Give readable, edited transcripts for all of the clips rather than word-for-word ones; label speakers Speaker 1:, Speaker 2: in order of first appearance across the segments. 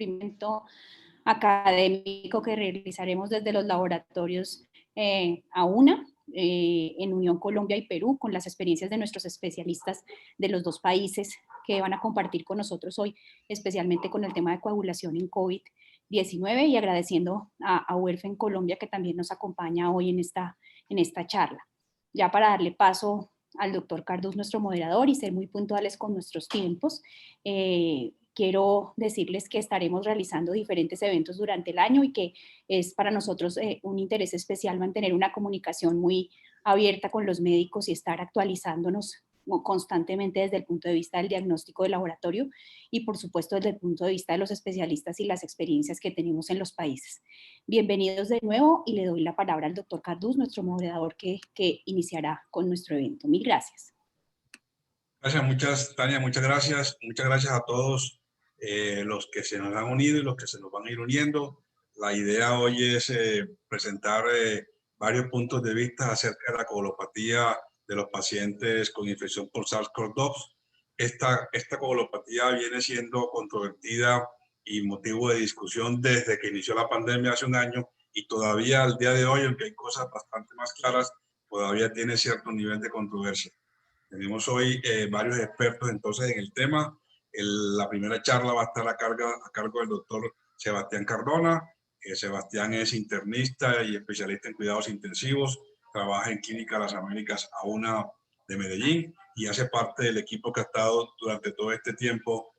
Speaker 1: experimento académico que realizaremos desde los laboratorios AUNA, en Unión Colombia y Perú, con las experiencias de nuestros especialistas de los dos países que van a compartir con nosotros hoy, especialmente con el tema de coagulación en COVID-19, y agradeciendo a UERFE Colombia, que también nos acompaña hoy en esta charla. Ya para darle paso al doctor Cardús, nuestro moderador, y ser muy puntuales con nuestros tiempos, quiero decirles que estaremos realizando diferentes eventos durante el año y que es para nosotros un interés especial mantener una comunicación muy abierta con los médicos y estar actualizándonos constantemente desde el punto de vista del diagnóstico de laboratorio y por supuesto desde el punto de vista de los especialistas y las experiencias que tenemos en los países. Bienvenidos de nuevo y le doy la palabra al doctor Cardús, nuestro moderador que iniciará con nuestro evento. Mil gracias.
Speaker 2: Gracias, Tania, muchas gracias. Muchas gracias a todos los que se nos han unido y los que se nos van a ir uniendo. La idea hoy es presentar varios puntos de vista acerca de la coagulopatía de los pacientes con infección por SARS-CoV-2. Esta coagulopatía viene siendo controvertida y motivo de discusión desde que inició la pandemia hace un año, y todavía al día de hoy, aunque hay cosas bastante más claras, todavía tiene cierto nivel de controversia. Tenemos hoy varios expertos entonces en el tema. La primera charla va a estar a cargo del doctor Sebastián Cardona. Sebastián es internista y especialista en cuidados intensivos, trabaja en Clínica Las Américas AUNA de Medellín y hace parte del equipo que ha estado durante todo este tiempo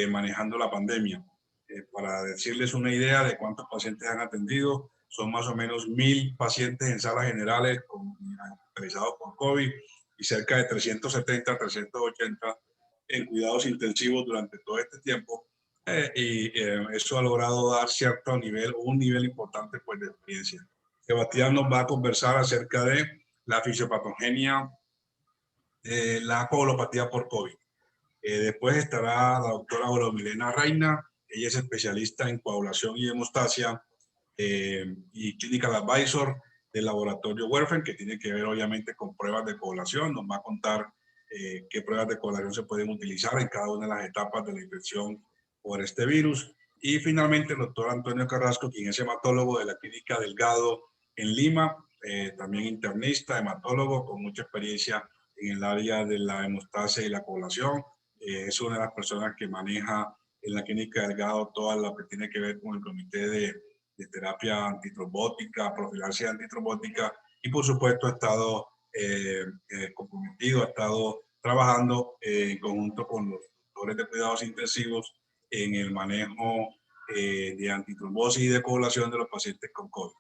Speaker 2: manejando la pandemia. Para decirles una idea de cuántos pacientes han atendido, son más o menos 1000 pacientes en salas generales hospitalizados por COVID y cerca de 370 a 380 en cuidados intensivos durante todo este tiempo. Eso ha logrado dar cierto nivel, un nivel importante pues, de experiencia. Sebastián nos va a conversar acerca de la fisiopatogenia de la coagulopatía por COVID. Después estará la doctora Milena Reina. Ella es especialista en coagulación y hemostasia y clinical advisor del laboratorio Werfen, que tiene que ver obviamente con pruebas de coagulación. Nos va a contar qué pruebas de coagulación se pueden utilizar en cada una de las etapas de la infección por este virus. Y finalmente el doctor Antonio Carrasco, quien es hematólogo de la Clínica Delgado en Lima, también internista, hematólogo con mucha experiencia en el área de la hemostasia y la coagulación. Es una de las personas que maneja en la Clínica Delgado todo lo que tiene que ver con el comité de terapia antitrombótica, profilaxis antitrombótica, y por supuesto ha estado comprometido, ha estado trabajando en conjunto con los doctores de cuidados intensivos en el manejo de antitrombosis y de coagulación de los pacientes con COVID.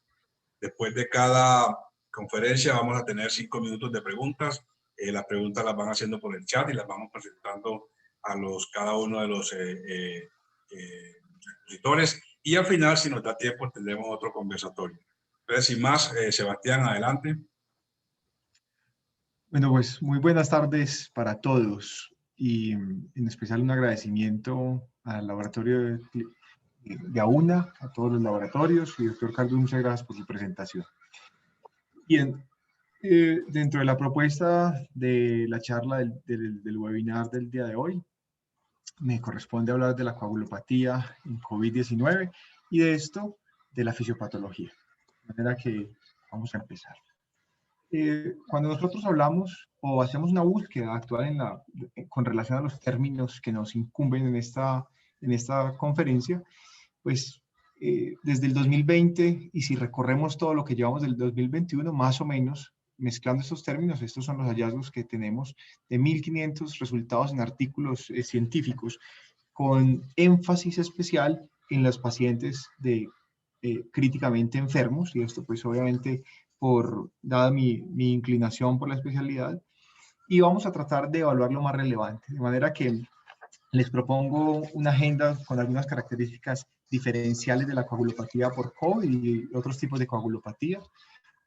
Speaker 2: Después de cada conferencia vamos a tener 5 minutos de preguntas. Las preguntas las van haciendo por el chat y las vamos presentando a cada uno de los expositores. Y al final, si nos da tiempo, tendremos otro conversatorio. Entonces, sin más, Sebastián, adelante.
Speaker 3: Bueno, pues muy buenas tardes para todos y en especial un agradecimiento al laboratorio de AUNA, a todos los laboratorios, y doctor Cardús, muchas gracias por su presentación. Bien, dentro de la propuesta de la charla del webinar del día de hoy, me corresponde hablar de la coagulopatía en COVID-19 y de esto, de la fisiopatología. De manera que vamos a empezar. Cuando nosotros hablamos o hacemos una búsqueda actual con relación a los términos que nos incumben en esta conferencia, pues desde el 2020, y si recorremos todo lo que llevamos del 2021, más o menos, mezclando estos términos, estos son los hallazgos que tenemos de 1.500 resultados en artículos científicos, con énfasis especial en los pacientes críticamente enfermos, y esto pues obviamente dada mi inclinación por la especialidad, y vamos a tratar de evaluar lo más relevante, de manera que les propongo una agenda con algunas características diferenciales de la coagulopatía por COVID y otros tipos de coagulopatía,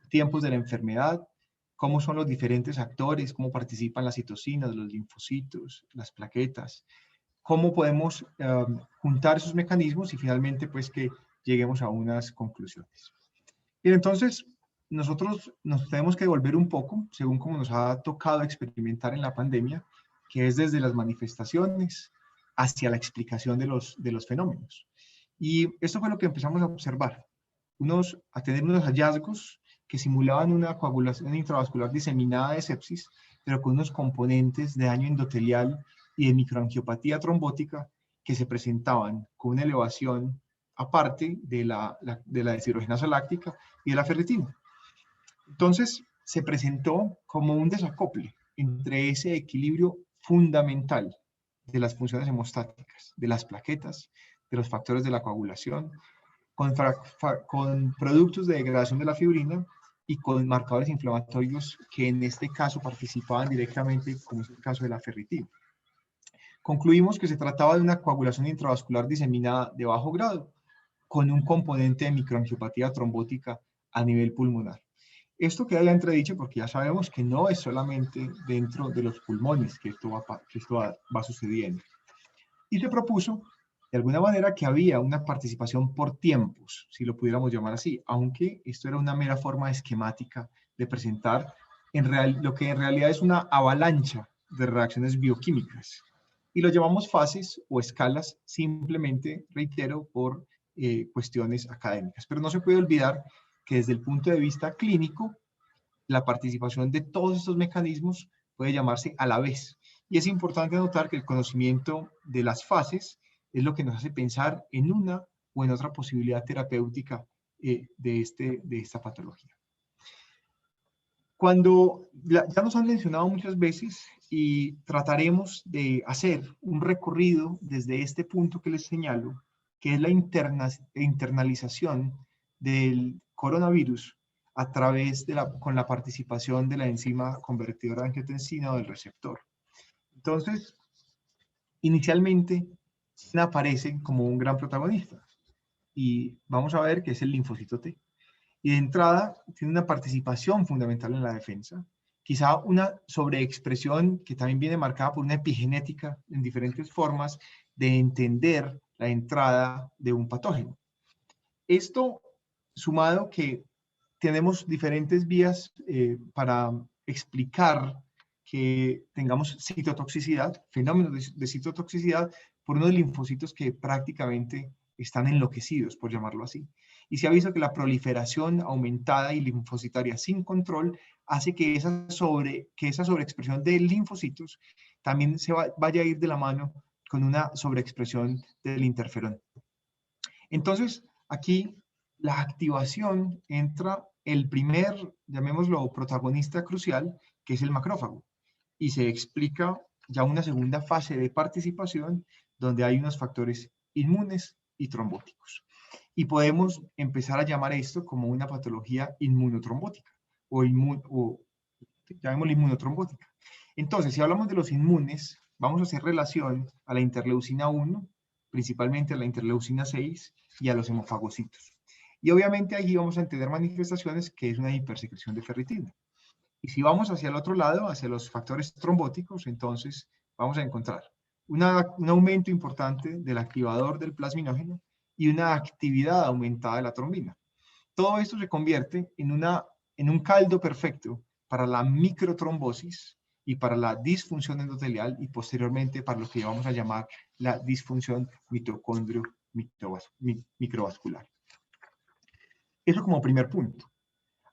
Speaker 3: tiempos de la enfermedad, cómo son los diferentes actores, cómo participan las citocinas, los linfocitos, las plaquetas, cómo podemos juntar esos mecanismos y finalmente pues que lleguemos a unas conclusiones. Bien, entonces nosotros nos tenemos que devolver un poco, según como nos ha tocado experimentar en la pandemia, que es desde las manifestaciones hacia la explicación de los fenómenos. Y esto fue lo que empezamos a observar, a tener unos hallazgos que simulaban una coagulación intravascular diseminada de sepsis, pero con unos componentes de daño endotelial y de microangiopatía trombótica que se presentaban con una elevación aparte de la deshidrogenasa láctica y de la ferritina. Entonces, se presentó como un desacople entre ese equilibrio fundamental de las funciones hemostáticas, de las plaquetas, de los factores de la coagulación, con productos de degradación de la fibrina y con marcadores inflamatorios que en este caso participaban directamente, como es el caso de la ferritina. Concluimos que se trataba de una coagulación intravascular diseminada de bajo grado, con un componente de microangiopatía trombótica a nivel pulmonar. Esto queda ya entredicho porque ya sabemos que no es solamente dentro de los pulmones que esto va sucediendo. Y se propuso, de alguna manera, que había una participación por tiempos, si lo pudiéramos llamar así, aunque esto era una mera forma esquemática de presentar lo que en realidad es una avalancha de reacciones bioquímicas. Y lo llamamos fases o escalas, simplemente, reitero, por cuestiones académicas. Pero no se puede olvidar que desde el punto de vista clínico, la participación de todos estos mecanismos puede llamarse a la vez. Y es importante notar que el conocimiento de las fases es lo que nos hace pensar en una o en otra posibilidad terapéutica de esta patología. Ya nos han mencionado muchas veces y trataremos de hacer un recorrido desde este punto que les señalo, que es la internalización del coronavirus a través con la participación de la enzima convertidora de angiotensina o del receptor. Entonces, inicialmente, aparece como un gran protagonista y vamos a ver que es el linfocito T. Y de entrada tiene una participación fundamental en la defensa, quizá una sobreexpresión que también viene marcada por una epigenética en diferentes formas de entender la entrada de un patógeno. Esto sumado que tenemos diferentes vías para explicar que tengamos citotoxicidad, fenómenos de citotoxicidad por unos linfocitos que prácticamente están enloquecidos, por llamarlo así. Y se ha visto que la proliferación aumentada y linfocitaria sin control hace que esa sobreexpresión de linfocitos también vaya a ir de la mano con una sobreexpresión del interferón. Entonces, aquí la activación entra el primer, llamémoslo, protagonista crucial, que es el macrófago. Y se explica ya una segunda fase de participación donde hay unos factores inmunes y trombóticos. Y podemos empezar a llamar esto como una patología inmunotrombótica o llamémoslo inmunotrombótica. Entonces, si hablamos de los inmunes, vamos a hacer relación a la interleucina 1, principalmente a la interleucina 6 y a los hemofagocitos. Y obviamente allí vamos a entender manifestaciones que es una hipersecreción de ferritina. Y si vamos hacia el otro lado, hacia los factores trombóticos, entonces vamos a encontrar un aumento importante del activador del plasminógeno y una actividad aumentada de la trombina. Todo esto se convierte en un caldo perfecto para la microtrombosis y para la disfunción endotelial y posteriormente para lo que vamos a llamar la disfunción mitocondrio-microvascular. Eso como primer punto.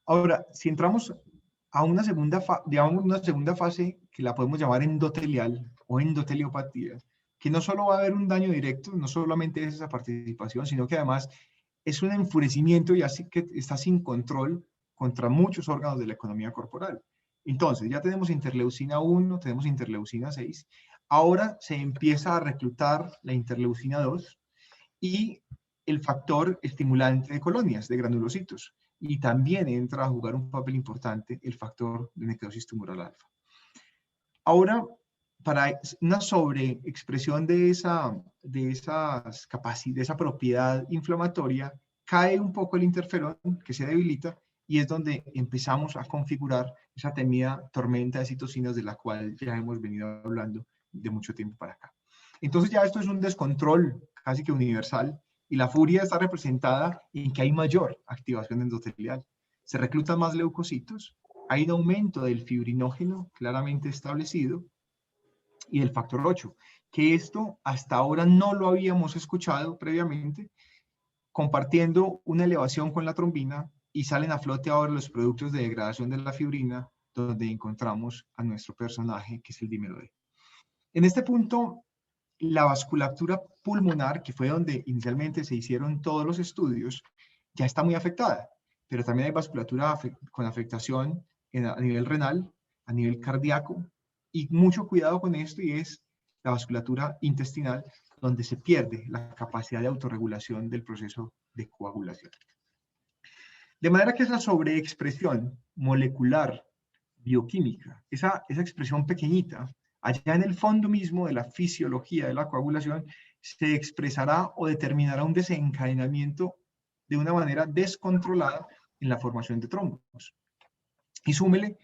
Speaker 3: Ahora, si entramos a una segunda fase que la podemos llamar endotelial o endoteliopatía, que no solo va a haber un daño directo, no solamente es esa participación, sino que además es un enfurecimiento y así que está sin control contra muchos órganos de la economía corporal. Entonces, ya tenemos interleucina 1, tenemos interleucina 6, ahora se empieza a reclutar la interleucina 2 y el factor estimulante de colonias, de granulocitos. Y también entra a jugar un papel importante el factor de necrosis tumoral alfa. Ahora, para una sobreexpresión de esa propiedad inflamatoria, cae un poco el interferón que se debilita y es donde empezamos a configurar esa temida tormenta de citocinas de la cual ya hemos venido hablando de mucho tiempo para acá. Entonces ya esto es un descontrol casi que universal y la furia está representada en que hay mayor activación endotelial. Se reclutan más leucocitos, hay un aumento del fibrinógeno claramente establecido y del factor 8, que esto hasta ahora no lo habíamos escuchado previamente compartiendo una elevación con la trombina y salen a flote ahora los productos de degradación de la fibrina, donde encontramos a nuestro personaje, que es el dímero D. En este punto, la vasculatura pulmonar, que fue donde inicialmente se hicieron todos los estudios, ya está muy afectada, pero también hay vasculatura con afectación a nivel renal, a nivel cardíaco, y mucho cuidado con esto, y es la vasculatura intestinal, donde se pierde la capacidad de autorregulación del proceso de coagulación. De manera que esa sobreexpresión molecular, bioquímica, esa expresión pequeñita, allá en el fondo mismo de la fisiología de la coagulación, se expresará o determinará un desencadenamiento de una manera descontrolada en la formación de trombos. Y súmele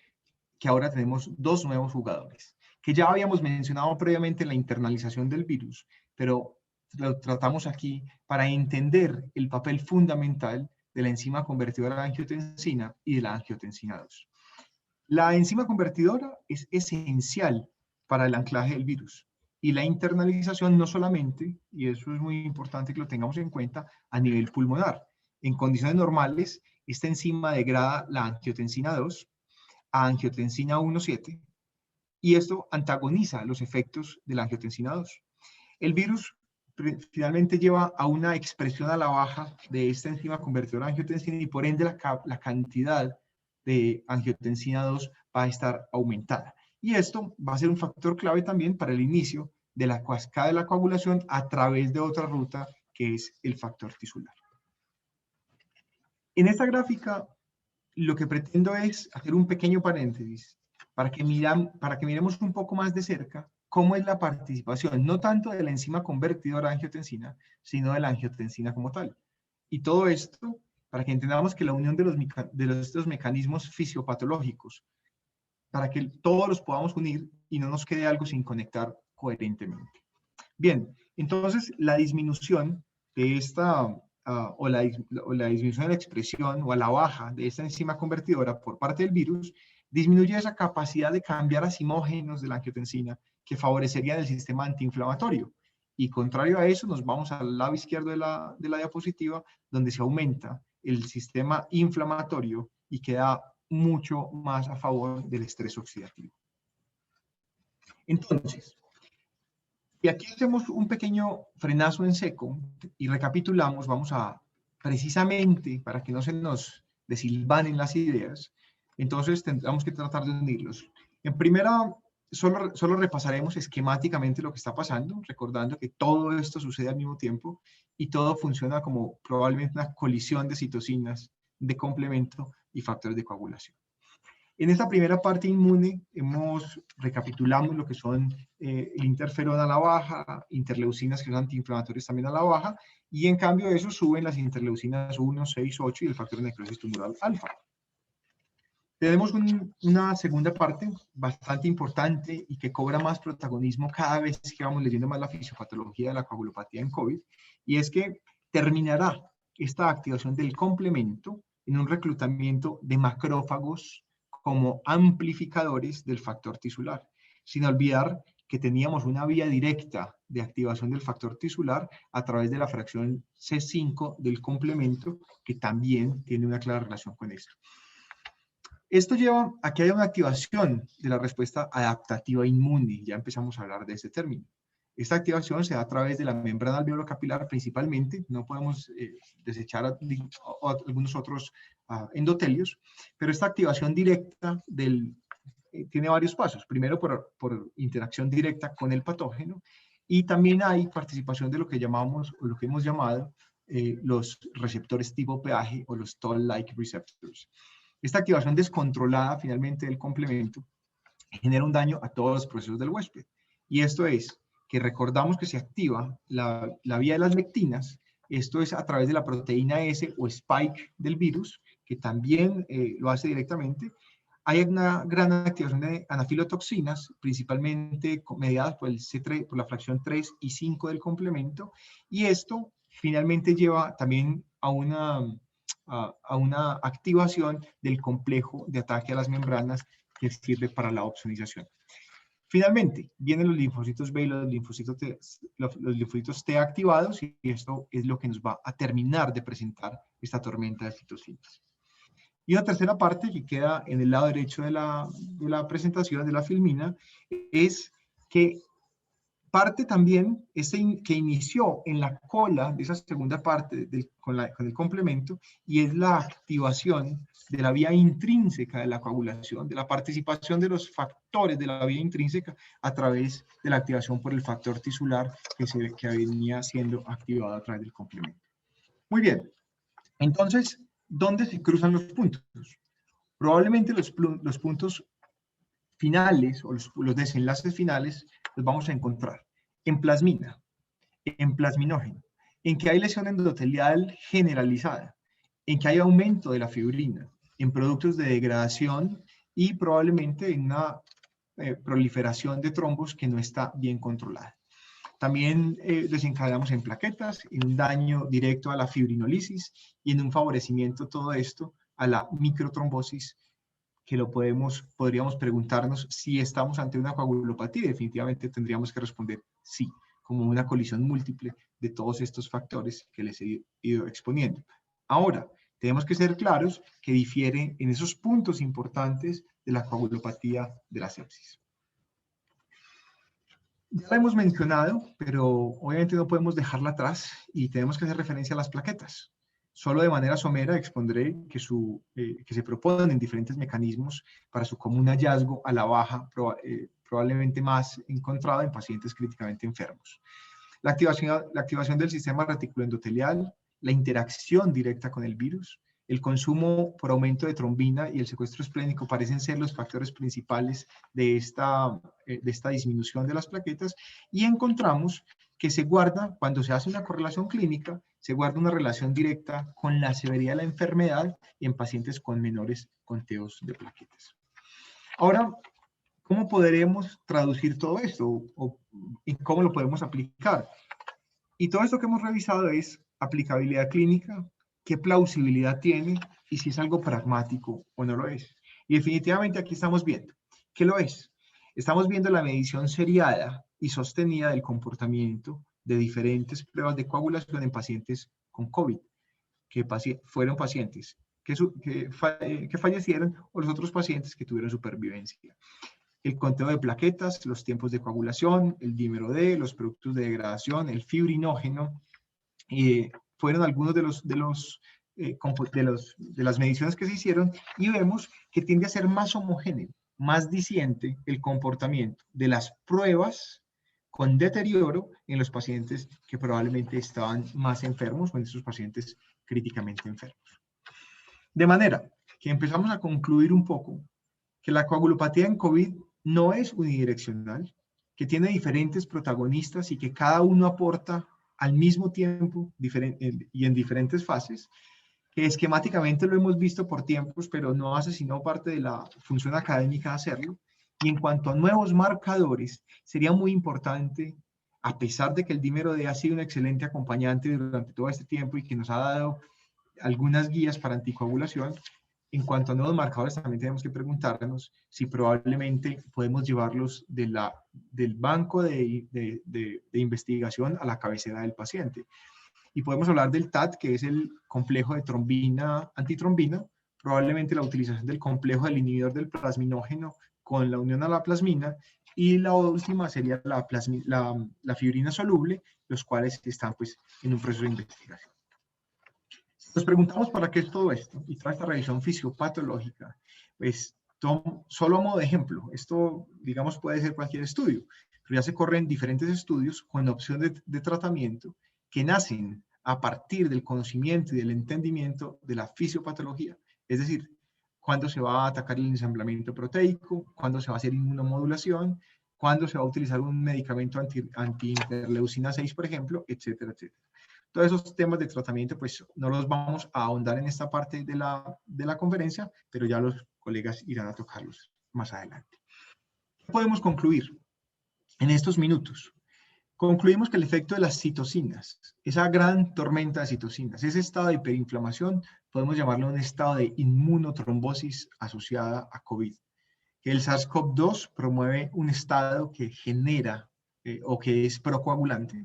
Speaker 3: que ahora tenemos dos nuevos jugadores, que ya habíamos mencionado previamente en la internalización del virus, pero lo tratamos aquí para entender el papel fundamental de la enzima convertidora de angiotensina y de la angiotensina 2. La enzima convertidora es esencial para el anclaje del virus, y la internalización no solamente, y eso es muy importante que lo tengamos en cuenta, a nivel pulmonar. En condiciones normales, esta enzima degrada la angiotensina 2 a angiotensina 1,7, y esto antagoniza los efectos de la angiotensina 2. El virus finalmente lleva a una expresión a la baja de esta enzima convertidora de angiotensina, y por ende la cantidad de angiotensina 2 va a estar aumentada. Y esto va a ser un factor clave también para el inicio de la cascada de la coagulación a través de otra ruta, que es el factor tisular. En esta gráfica, lo que pretendo es hacer un pequeño paréntesis para que miremos un poco más de cerca cómo es la participación, no tanto de la enzima convertidora de angiotensina, sino de la angiotensina como tal. Y todo esto para que entendamos que la unión de estos mecanismos fisiopatológicos, para que todos los podamos unir y no nos quede algo sin conectar coherentemente. Bien, entonces la disminución de esta, o la disminución de la expresión o a la baja de esta enzima convertidora por parte del virus, disminuye esa capacidad de cambiar acimógenos de la angiotensina que favorecerían el sistema antiinflamatorio. Y contrario a eso, nos vamos al lado izquierdo de la diapositiva, donde se aumenta el sistema inflamatorio y queda mucho más a favor del estrés oxidativo. Entonces, y aquí hacemos un pequeño frenazo en seco y recapitulamos, vamos a, precisamente para que no se nos desilvanen las ideas, entonces tendremos que tratar de unirlos. En primera, solo repasaremos esquemáticamente lo que está pasando, recordando que todo esto sucede al mismo tiempo y todo funciona como probablemente una colisión de citocinas, de complemento y factores de coagulación. En esta primera parte inmune recapitulamos lo que son el interferón a la baja, interleucinas que son antiinflamatorios también a la baja, y en cambio de eso suben las interleucinas 1, 6, 8 y el factor de necrosis tumoral alfa. Tenemos una segunda parte bastante importante y que cobra más protagonismo cada vez que vamos leyendo más la fisiopatología de la coagulopatía en COVID, y es que terminará esta activación del complemento en un reclutamiento de macrófagos como amplificadores del factor tisular, sin olvidar que teníamos una vía directa de activación del factor tisular a través de la fracción C5 del complemento, que también tiene una clara relación con esto. Esto lleva a que haya una activación de la respuesta adaptativa inmune, ya empezamos a hablar de este término. Esta activación se da a través de la membrana alveolo-capilar principalmente, no podemos desechar algunos otros endotelios, pero esta activación directa tiene varios pasos. Primero por interacción directa con el patógeno, y también hay participación de lo que llamamos, o lo que hemos llamado, los receptores tipo pH o los Toll-like receptors. Esta activación descontrolada finalmente del complemento genera un daño a todos los procesos del huésped. Y esto es que recordamos que se activa la vía de las lectinas, esto es a través de la proteína S o spike del virus, que también lo hace directamente. Hay una gran activación de anafilotoxinas, principalmente mediadas por el C3, por la fracción 3 y 5 del complemento, y esto finalmente lleva también a una activación del complejo de ataque a las membranas que sirve para la opsonización. Finalmente, vienen los linfocitos B y los linfocitos T activados, y esto es lo que nos va a terminar de presentar esta tormenta de citocinas. Y la tercera parte que queda en el lado derecho de la presentación de la filmina es que parte también que inició en la cola de esa segunda parte con el complemento, y es la activación de la vía intrínseca de la coagulación, de la participación de los factores de la vía intrínseca a través de la activación por el factor tisular que venía siendo activado a través del complemento. Muy bien, entonces, ¿dónde se cruzan los puntos? Probablemente los puntos finales o los desenlaces finales los vamos a encontrar en plasmina, en plasminógeno, en que hay lesión endotelial generalizada, en que hay aumento de la fibrina, en productos de degradación y probablemente en una proliferación de trombos que no está bien controlada. También desencadenamos en plaquetas, en un daño directo a la fibrinolisis y en un favorecimiento todo esto a la microtrombosis, que podríamos preguntarnos si estamos ante una coagulopatía. Definitivamente tendríamos que responder sí, como una colisión múltiple de todos estos factores que les he ido exponiendo. Ahora, tenemos que ser claros que difiere en esos puntos importantes de la coagulopatía de la sepsis. Ya la hemos mencionado, pero obviamente no podemos dejarla atrás y tenemos que hacer referencia a las plaquetas. Solo de manera somera expondré que se proponen diferentes mecanismos para su común hallazgo a la baja, probablemente más encontrado en pacientes críticamente enfermos. La activación del sistema reticuloendotelial, la interacción directa con el virus, el consumo por aumento de trombina y el secuestro esplénico parecen ser los factores principales de esta disminución de las plaquetas, y encontramos que se guarda, cuando se hace una correlación clínica, se guarda una relación directa con la severidad de la enfermedad y en pacientes con menores conteos de plaquetas. Ahora, ¿cómo podremos traducir todo esto? ¿Y cómo lo podemos aplicar? Y todo esto que hemos revisado es aplicabilidad clínica, qué plausibilidad tiene y si es algo pragmático o no lo es. Y definitivamente aquí estamos viendo que lo es. Estamos viendo la medición seriada y sostenida del comportamiento de diferentes pruebas de coagulación en pacientes con COVID, que fueron pacientes que fallecieron, o los otros pacientes que tuvieron supervivencia. El conteo de plaquetas, los tiempos de coagulación, el dímero D, los productos de degradación, el fibrinógeno, fueron algunos de las mediciones que se hicieron, y vemos que tiende a ser más homogéneo, más diciente el comportamiento de las pruebas con deterioro en los pacientes que probablemente estaban más enfermos o en esos pacientes críticamente enfermos. De manera que empezamos a concluir un poco que la coagulopatía en COVID no es unidireccional, que tiene diferentes protagonistas y que cada uno aporta al mismo tiempo y en diferentes fases, que esquemáticamente lo hemos visto por tiempos, pero no hace sino parte de la función académica hacerlo. Y en cuanto a nuevos marcadores, sería muy importante, a pesar de que el dímero D ha sido un excelente acompañante durante todo este tiempo y que nos ha dado algunas guías para anticoagulación, en cuanto a nuevos marcadores también tenemos que preguntarnos si probablemente podemos llevarlos del banco de investigación a la cabecera del paciente. Y podemos hablar del TAT, que es el complejo de trombina, antitrombina, probablemente la utilización del complejo del inhibidor del plasminógeno con la unión a la plasmina, y la última sería la fibrina soluble, los cuales están pues en un proceso de investigación. Nos preguntamos para qué es todo esto, y tras esta revisión fisiopatológica, pues solo a modo de ejemplo, esto digamos puede ser cualquier estudio, pero ya se corren diferentes estudios con opción de tratamiento que nacen a partir del conocimiento y del entendimiento de la fisiopatología, es decir, cuándo se va a atacar el ensamblamiento proteico, cuándo se va a hacer inmunomodulación, cuándo se va a utilizar un medicamento anti-interleucina 6, por ejemplo, etcétera, etcétera. Todos esos temas de tratamiento, pues no los vamos a ahondar en esta parte de la conferencia, pero ya los colegas irán a tocarlos más adelante. ¿Qué podemos concluir en estos minutos? Concluimos que el efecto de las citocinas, esa gran tormenta de citocinas, ese estado de hiperinflamación, podemos llamarlo un estado de inmunotrombosis asociada a COVID, que el SARS-CoV-2 promueve un estado que genera o que es procoagulante,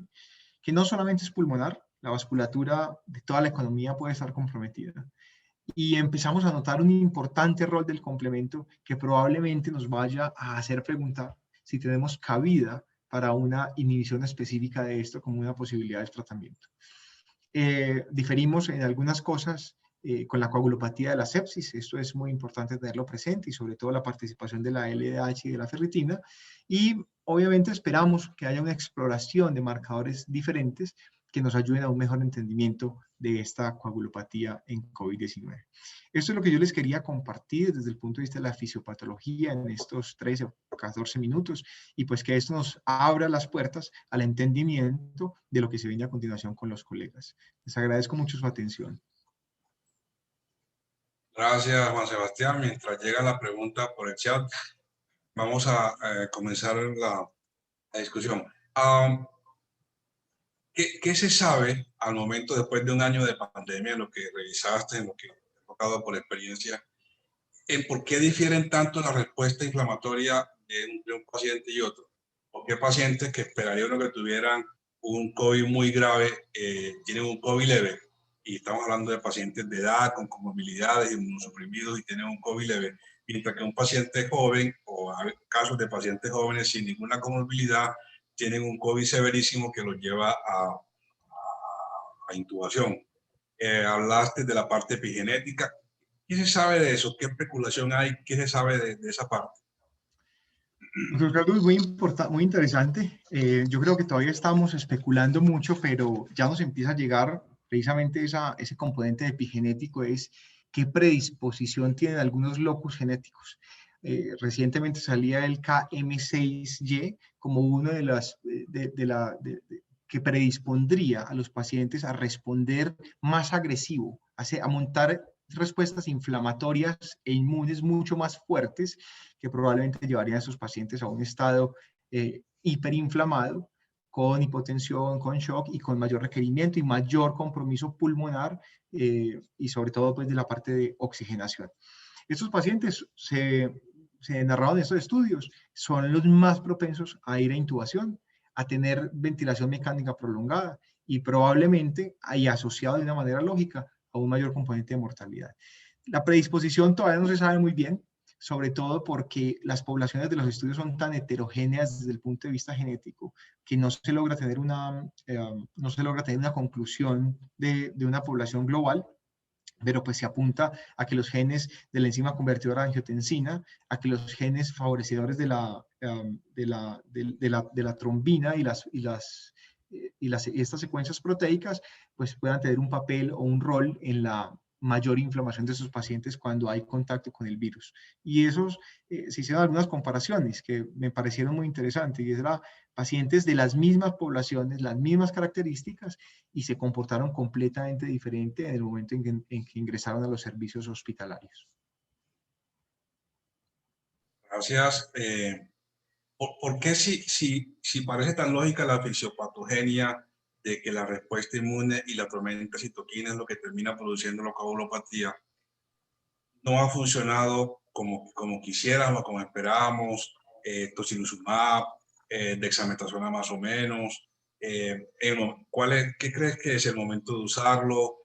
Speaker 3: que no solamente es pulmonar, la vasculatura de toda la economía puede estar comprometida. Y empezamos a notar un importante rol del complemento que probablemente nos vaya a hacer preguntar si tenemos cabida para una inhibición específica de esto como una posibilidad de tratamiento. Diferimos en algunas cosas con la coagulopatía de la sepsis, esto es muy importante tenerlo presente y sobre todo la participación de la LDH y de la ferritina, y obviamente esperamos que haya una exploración de marcadores diferentes que nos ayuden a un mejor entendimiento de esta coagulopatía en COVID-19. Esto es lo que yo les quería compartir desde el punto de vista de la fisiopatología en estos 13 o 14 minutos, y pues que esto nos abra las puertas al entendimiento de lo que se viene a continuación con los colegas. Les agradezco mucho su atención.
Speaker 2: Gracias, Juan Sebastián. Mientras llega la pregunta por el chat, vamos a comenzar la discusión. ¿Qué se sabe al momento, después de un año de pandemia, en lo que revisaste, en lo que te ha tocado por experiencia, en por qué difieren tanto la respuesta inflamatoria de un paciente y otro? ¿Por qué pacientes que esperaría uno que tuvieran un COVID muy grave tienen un COVID leve? Y estamos hablando de pacientes de edad, con comorbilidades, inmunosuprimidos y tienen un COVID leve. Mientras que un paciente joven, o hay casos de pacientes jóvenes sin ninguna comorbilidad, tienen un COVID severísimo que los lleva a intubación. Hablaste de la parte epigenética. ¿Qué se sabe de eso? ¿Qué especulación hay? ¿Qué se sabe de esa parte?
Speaker 3: Doctor Carlos, muy interesante. Yo creo que todavía estamos especulando mucho, pero ya nos empieza a llegar precisamente ese componente epigenético, es qué predisposición tienen algunos locus genéticos. Recientemente salía el KM6Y como uno de las que predispondría a los pacientes a responder más agresivo, a montar respuestas inflamatorias e inmunes mucho más fuertes que probablemente llevarían a esos pacientes a un estado hiperinflamado, con hipotensión, con shock y con mayor requerimiento y mayor compromiso pulmonar y sobre todo pues de la parte de oxigenación. Estos pacientes se narraron en estos estudios, son los más propensos a ir a intubación, a tener ventilación mecánica prolongada y probablemente ahí asociado de una manera lógica a un mayor componente de mortalidad. La predisposición todavía no se sabe muy bien, sobre todo porque las poblaciones de los estudios son tan heterogéneas desde el punto de vista genético que no se logra tener una conclusión de una población global, pero pues se apunta a que los genes de la enzima convertidora de angiotensina, a que los genes favorecedores de la trombina y estas secuencias proteicas pues puedan tener un papel o un rol en la mayor inflamación de esos pacientes cuando hay contacto con el virus. Y esos, se hicieron algunas comparaciones que me parecieron muy interesantes, y eran pacientes de las mismas poblaciones, las mismas características, y se comportaron completamente diferente en el momento en que ingresaron a los servicios hospitalarios.
Speaker 2: Gracias. ¿Por qué si parece tan lógica la fisiopatogenia de que la respuesta inmune y la tormenta citoquina es lo que termina produciendo la coagulopatía, no ha funcionado como quisiéramos, como esperábamos? Tocilizumab, dexametasona más o menos. ¿Qué crees que es el momento de usarlo?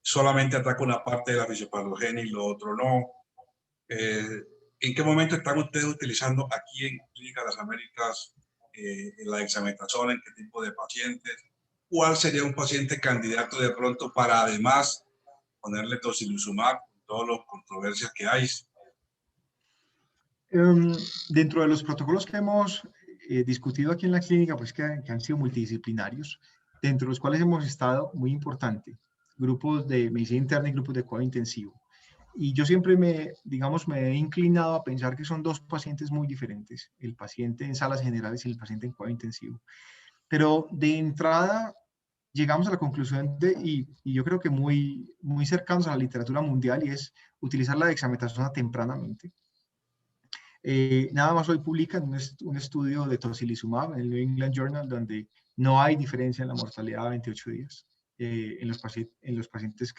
Speaker 2: ¿Solamente ataca una parte de la fisiopatogenia y lo otro no? ¿En qué momento están ustedes utilizando aquí en Clínica de las Américas la dexametasona? ¿En qué tipo de pacientes? ¿Cuál sería un paciente candidato de pronto para además ponerle tocilizumab con todas las controversias que hay?
Speaker 3: Dentro de los protocolos que hemos discutido aquí en la clínica, pues que han sido multidisciplinarios, dentro de los cuales hemos estado, muy importante, grupos de medicina interna y grupos de cuidado intensivo. Y yo siempre me he inclinado a pensar que son dos pacientes muy diferentes, el paciente en salas generales y el paciente en cuidado intensivo. Pero de entrada llegamos a la conclusión y yo creo que muy cercanos a la literatura mundial, y es utilizar la dexametasona tempranamente. Nada más hoy publican un estudio de tocilizumab en el New England Journal donde no hay diferencia en la mortalidad a 28 días en los pacientes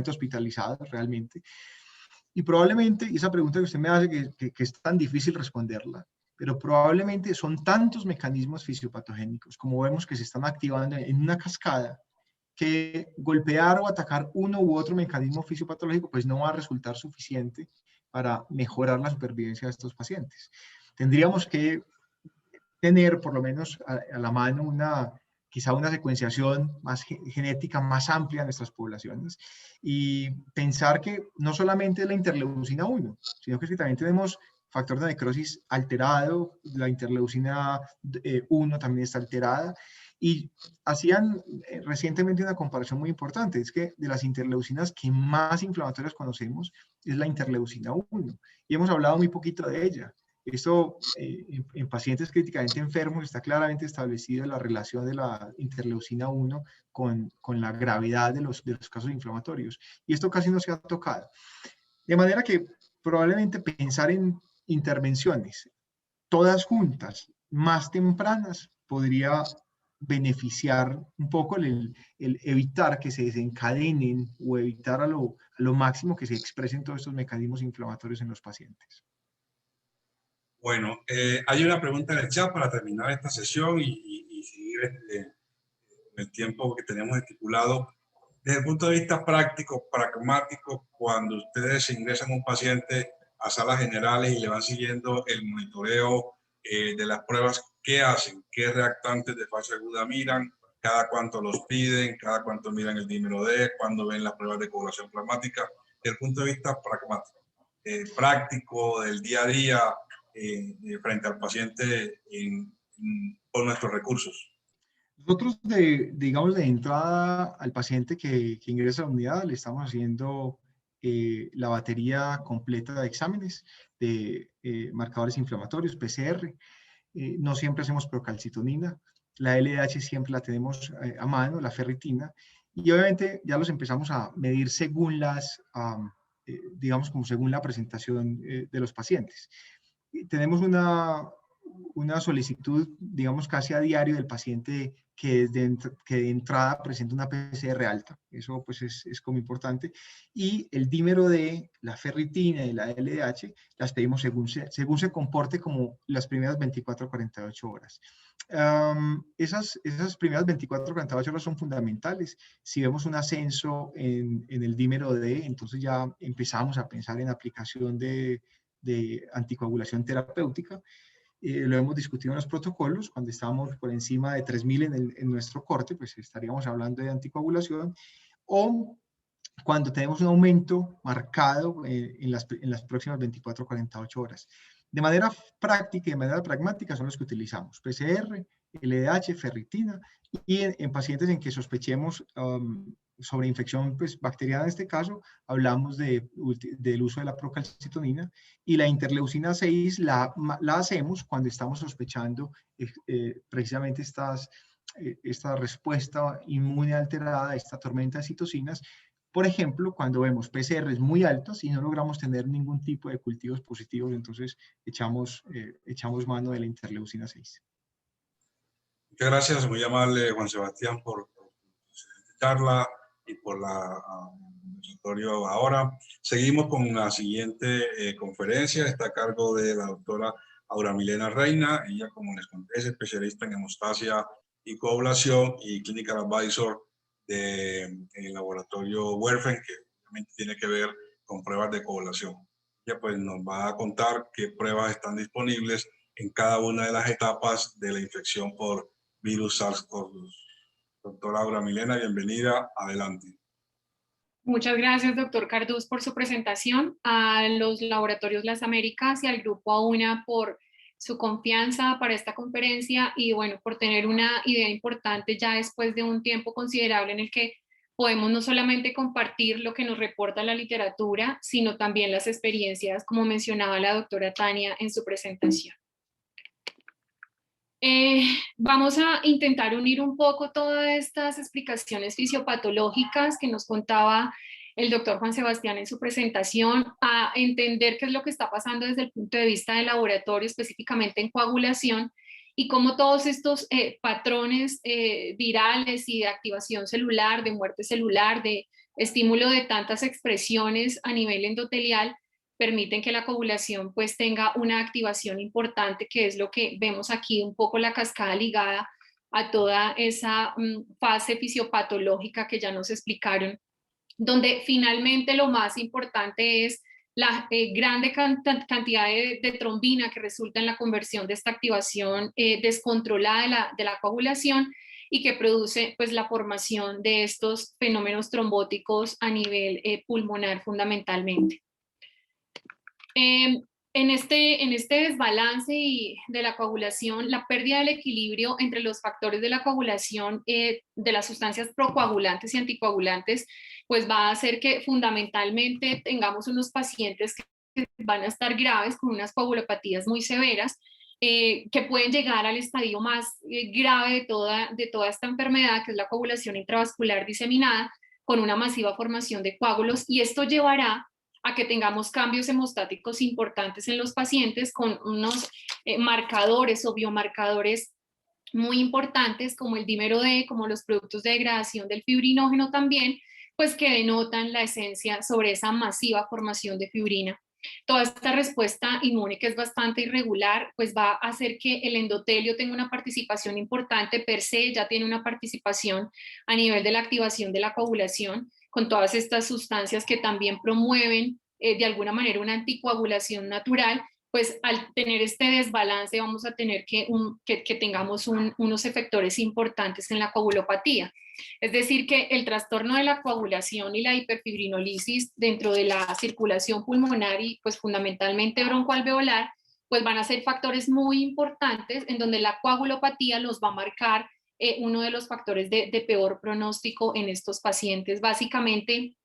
Speaker 3: hospitalizados realmente. Y probablemente, y esa pregunta que usted me hace, que es tan difícil responderla, pero probablemente son tantos mecanismos fisiopatogénicos, como vemos que se están activando en una cascada, que golpear o atacar uno u otro mecanismo fisiopatológico pues no va a resultar suficiente para mejorar la supervivencia de estos pacientes. Tendríamos que tener por lo menos a la mano quizá una secuenciación más genética más amplia en nuestras poblaciones y pensar que no solamente es la interleucina 1, sino que también tenemos factor de necrosis alterado, la interleucina 1 también está alterada, y hacían recientemente una comparación muy importante, es que de las interleucinas que más inflamatorias conocemos es la interleucina 1, y hemos hablado muy poquito de ella. Esto en pacientes críticamente enfermos está claramente establecida la relación de la interleucina 1 con la gravedad de los casos inflamatorios. Y esto casi no se ha tocado. De manera que probablemente pensar en intervenciones todas juntas, más tempranas, podría beneficiar un poco el evitar que se desencadenen o evitar a lo máximo que se expresen todos estos mecanismos inflamatorios en los pacientes.
Speaker 2: Bueno, hay una pregunta en el chat para terminar esta sesión y seguir el tiempo que tenemos estipulado. Desde el punto de vista práctico, pragmático, cuando ustedes ingresan a un paciente a salas generales y le van siguiendo el monitoreo de las pruebas, ¿qué hacen? ¿Qué reactantes de fase aguda miran? ¿Cada cuánto los piden? ¿Cada cuánto miran el dímero D? ¿Cuándo ven las pruebas de coagulación plasmática? Desde el punto de vista pragmático, práctico, del día a día, frente al paciente con nuestros recursos.
Speaker 3: Nosotros, digamos, de entrada al paciente que ingresa a la unidad, le estamos haciendo la batería completa de exámenes, de marcadores inflamatorios, PCR. No siempre hacemos procalcitonina. La LDH siempre la tenemos a mano, la ferritina. Y obviamente ya los empezamos a medir según digamos, como según la presentación de los pacientes. Tenemos una solicitud, digamos, casi a diario del paciente que de entrada presenta una PCR alta. Eso pues es como importante. Y el dímero D, la ferritina y la LDH las pedimos según se comporte como las primeras 24 a 48 horas. Esas primeras 24 a 48 horas son fundamentales. Si vemos un ascenso en el dímero D, entonces ya empezamos a pensar en aplicación de anticoagulación terapéutica. Lo hemos discutido en los protocolos, cuando estamos por encima de 3000 en nuestro corte, pues estaríamos hablando de anticoagulación, o cuando tenemos un aumento marcado en las próximas 24 o 48 horas. De manera práctica y de manera pragmática son los que utilizamos, PCR, LDH, ferritina, y en pacientes en que sospechemos sobre infección pues, bacteriana en este caso, hablamos del uso de la procalcitonina, y la interleucina 6 la hacemos cuando estamos sospechando precisamente esta respuesta inmune alterada, esta tormenta de citocinas. Por ejemplo, cuando vemos PCRs muy altos y no logramos tener ningún tipo de cultivos positivos, entonces echamos mano de la interleucina 6.
Speaker 2: Muchas gracias, muy amable Juan Sebastián por esta charla y por la consultorio ahora. Seguimos con la siguiente conferencia, está a cargo de la doctora Aura Milena Reina. Ella, como les conté, es especialista en hemostasia y coagulación y clinical advisor del laboratorio Werfen, que obviamente tiene que ver con pruebas de coagulación. Ella pues nos va a contar qué pruebas están disponibles en cada una de las etapas de la infección por virus SARS-CoV-2. Doctora Aura Milena, bienvenida, adelante.
Speaker 4: Muchas gracias, doctor Cardús, por su presentación, a los Laboratorios Las Américas y al Grupo AUNA por su confianza para esta conferencia y, bueno, por tener una idea importante ya después de un tiempo considerable en el que podemos no solamente compartir lo que nos reporta la literatura, sino también las experiencias, como mencionaba la doctora Tania en su presentación. Vamos a intentar unir un poco todas estas explicaciones fisiopatológicas que nos contaba el doctor Juan Sebastián en su presentación, a entender qué es lo que está pasando desde el punto de vista del laboratorio, específicamente en coagulación, y cómo todos estos patrones virales y de activación celular, de muerte celular, de estímulo de tantas expresiones a nivel endotelial, permiten que la coagulación pues tenga una activación importante, que es lo que vemos aquí, un poco la cascada ligada a toda esa fase fisiopatológica que ya nos explicaron, donde finalmente lo más importante es la grande cantidad de trombina que resulta en la conversión de esta activación descontrolada de la coagulación, y que produce pues la formación de estos fenómenos trombóticos a nivel pulmonar fundamentalmente. En este desbalance de la coagulación, la pérdida del equilibrio entre los factores de la coagulación de las sustancias procoagulantes y anticoagulantes, pues va a hacer que fundamentalmente tengamos unos pacientes que van a estar graves con unas coagulopatías muy severas, que pueden llegar al estadio más grave de toda esta enfermedad, que es la coagulación intravascular diseminada, con una masiva formación de coágulos, y esto llevará a que tengamos cambios hemostáticos importantes en los pacientes con unos marcadores o biomarcadores muy importantes como el dímero D, como los productos de degradación del fibrinógeno también, pues que denotan la esencia sobre esa masiva formación de fibrina. Toda esta respuesta inmune, que es bastante irregular, pues va a hacer que el endotelio tenga una participación importante per se, ya tiene una participación a nivel de la activación de la coagulación, con todas estas sustancias que también promueven de alguna manera una anticoagulación natural. Pues al tener este desbalance vamos a tener que tengamos unos efectores importantes en la coagulopatía. Es decir, que el trastorno de la coagulación y la hiperfibrinolisis dentro de la circulación pulmonar y pues fundamentalmente broncoalveolar, pues van a ser factores muy importantes en donde la coagulopatía los va a marcar uno de los factores de peor pronóstico en estos pacientes. Básicamente,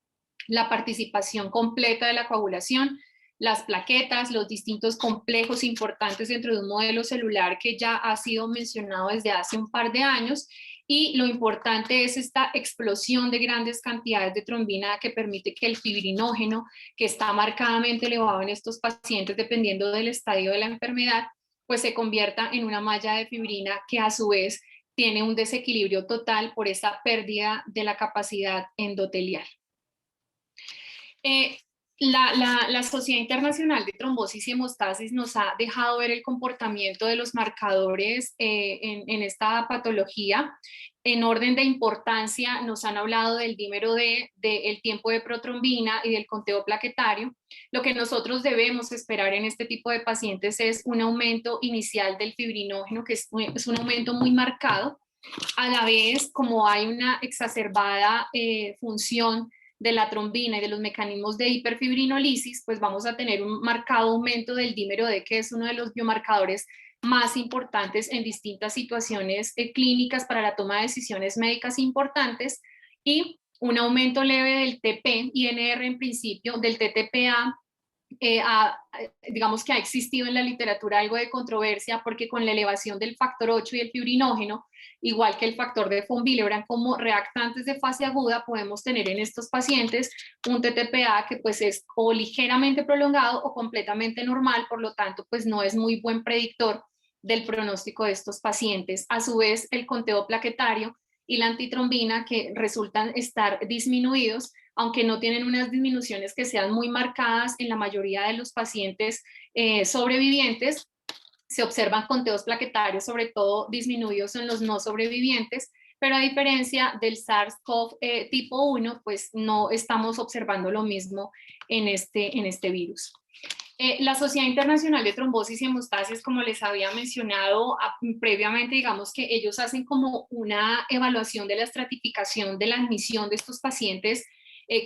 Speaker 4: la participación completa de la coagulación, las plaquetas, los distintos complejos importantes dentro de un modelo celular que ya ha sido mencionado desde hace un par de años, y lo importante es esta explosión de grandes cantidades de trombina que permite que el fibrinógeno, que está marcadamente elevado en estos pacientes dependiendo del estadio de la enfermedad, pues se convierta en una malla de fibrina que a su vez tiene un desequilibrio total por esa pérdida de la capacidad endotelial. La Sociedad Internacional de Trombosis y Hemostasis nos ha dejado ver el comportamiento de los marcadores en esta patología. En orden de importancia nos han hablado del dímero D, del tiempo de protrombina y del conteo plaquetario. Lo que nosotros debemos esperar en este tipo de pacientes es un aumento inicial del fibrinógeno, que es un aumento muy marcado. A la vez, como hay una exacerbada función de la trombina y de los mecanismos de hiperfibrinolisis, pues vamos a tener un marcado aumento del dímero D, que es uno de los biomarcadores más importantes en distintas situaciones clínicas para la toma de decisiones médicas importantes, y un aumento leve del TP-INR en principio, del TTPA. Digamos que ha existido en la literatura algo de controversia, porque con la elevación del factor 8 y el fibrinógeno, igual que el factor de von Willebrand como reactantes de fase aguda, podemos tener en estos pacientes un TTPA que pues es o ligeramente prolongado o completamente normal, por lo tanto pues no es muy buen predictor del pronóstico de estos pacientes. A su vez, el conteo plaquetario y la antitrombina, que resultan estar disminuidos, aunque no tienen unas disminuciones que sean muy marcadas en la mayoría de los pacientes sobrevivientes. Se observan conteos plaquetarios, sobre todo disminuidos en los no sobrevivientes, pero a diferencia del SARS-CoV tipo 1, pues no estamos observando lo mismo en este virus. La Sociedad Internacional de Trombosis y Hemostasis, como les había mencionado previamente, digamos que ellos hacen como una evaluación de la estratificación de la admisión de estos pacientes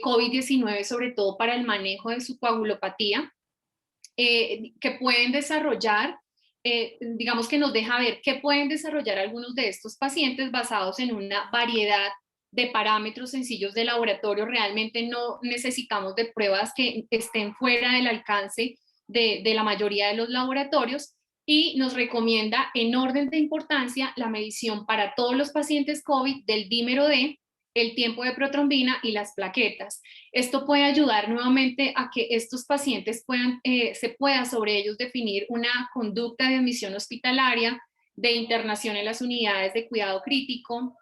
Speaker 4: COVID-19, sobre todo para el manejo de su coagulopatía, que pueden desarrollar, digamos que nos deja ver qué pueden desarrollar algunos de estos pacientes basados en una variedad de parámetros sencillos de laboratorio. Realmente no necesitamos de pruebas que estén fuera del alcance de la mayoría de los laboratorios, y nos recomienda en orden de importancia la medición para todos los pacientes COVID del dímero D, el tiempo de protrombina y las plaquetas. Esto puede ayudar nuevamente a que estos pacientes se pueda sobre ellos definir una conducta de admisión hospitalaria, de internación en las unidades de cuidado crítico,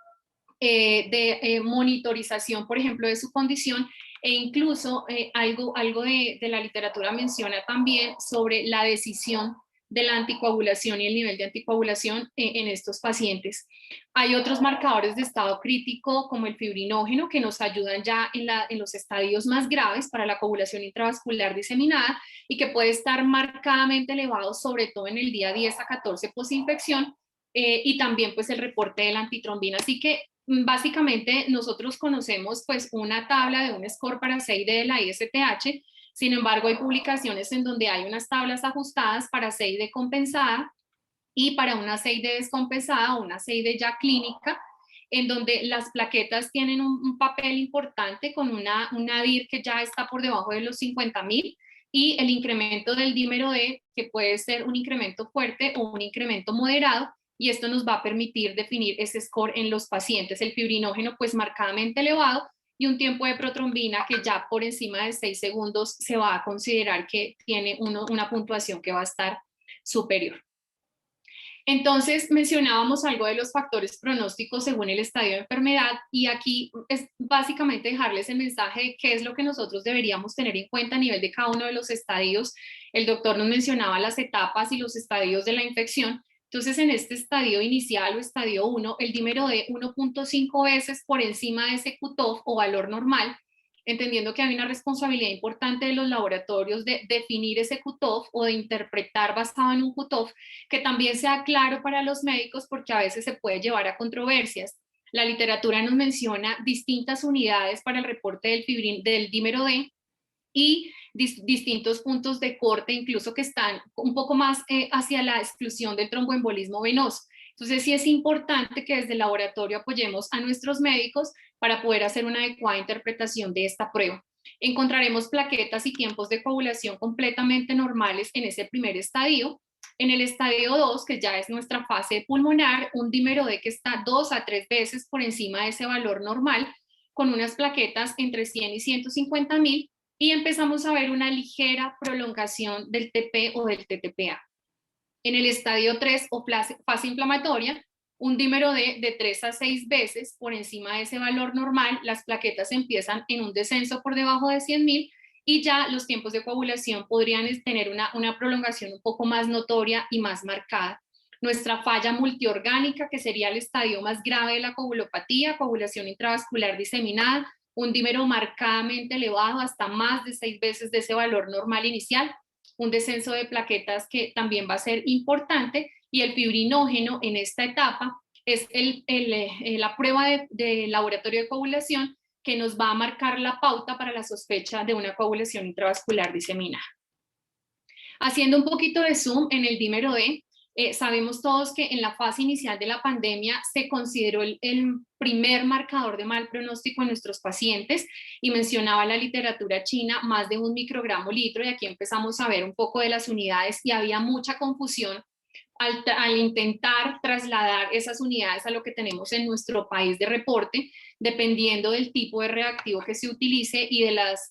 Speaker 4: de monitorización, por ejemplo, de su condición, E incluso algo de la literatura menciona también sobre la decisión de la anticoagulación y el nivel de anticoagulación en estos pacientes. Hay otros marcadores de estado crítico como el fibrinógeno que nos ayudan ya en los estadios más graves para la coagulación intravascular diseminada y que puede estar marcadamente elevado, sobre todo en el día 10 a 14 posinfección, y también pues el reporte de la antitrombina. Así que básicamente nosotros conocemos pues una tabla de un score para 6D de la ISTH. Sin embargo, hay publicaciones en donde hay unas tablas ajustadas para 6D compensada y para una 6D descompensada o una 6D ya clínica, en donde las plaquetas tienen un papel importante con una DIR que ya está por debajo de los 50.000 y el incremento del dímero D, que puede ser un incremento fuerte o un incremento moderado, y esto nos va a permitir definir ese score en los pacientes. El fibrinógeno pues marcadamente elevado y un tiempo de protrombina que ya por encima de 6 segundos se va a considerar que tiene una puntuación que va a estar superior. Entonces mencionábamos algo de los factores pronósticos según el estadio de enfermedad, y aquí es básicamente dejarles el mensaje de qué es lo que nosotros deberíamos tener en cuenta a nivel de cada uno de los estadios. El doctor nos mencionaba las etapas y los estadios de la infección. Entonces, en este estadio inicial o estadio 1, el dímero D 1.5 veces por encima de ese cutoff o valor normal, entendiendo que hay una responsabilidad importante de los laboratorios de definir ese cutoff o de interpretar basado en un cutoff que también sea claro para los médicos, porque a veces se puede llevar a controversias. La literatura nos menciona distintas unidades para el reporte del dímero D y distintos puntos de corte, incluso que están un poco más hacia la exclusión del tromboembolismo venoso. Entonces sí es importante que desde el laboratorio apoyemos a nuestros médicos para poder hacer una adecuada interpretación de esta prueba. Encontraremos plaquetas y tiempos de coagulación completamente normales en ese primer estadio. En el estadio 2, que ya es nuestra fase pulmonar, un dímero D que está 2 a 3 veces por encima de ese valor normal, con unas plaquetas entre 100 y 150.000, y empezamos a ver una ligera prolongación del TP o del TTPA. En el estadio 3 o fase inflamatoria, un dímero D de 3 a 6 veces por encima de ese valor normal, las plaquetas empiezan en un descenso por debajo de 100.000 y ya los tiempos de coagulación podrían tener una prolongación un poco más notoria y más marcada. Nuestra falla multiorgánica, que sería el estadio más grave de la coagulopatía, coagulación intravascular diseminada, un dímero marcadamente elevado hasta más de 6 veces de ese valor normal inicial, un descenso de plaquetas que también va a ser importante, y el fibrinógeno en esta etapa es la prueba de laboratorio de coagulación que nos va a marcar la pauta para la sospecha de una coagulación intravascular diseminada. Haciendo un poquito de zoom en el dímero D, sabemos todos que en la fase inicial de la pandemia se consideró el primer marcador de mal pronóstico en nuestros pacientes, y mencionaba la literatura china más de 1 microgramo litro, y aquí empezamos a ver un poco de las unidades y había mucha confusión al intentar trasladar esas unidades a lo que tenemos en nuestro país de reporte, dependiendo del tipo de reactivo que se utilice y de las,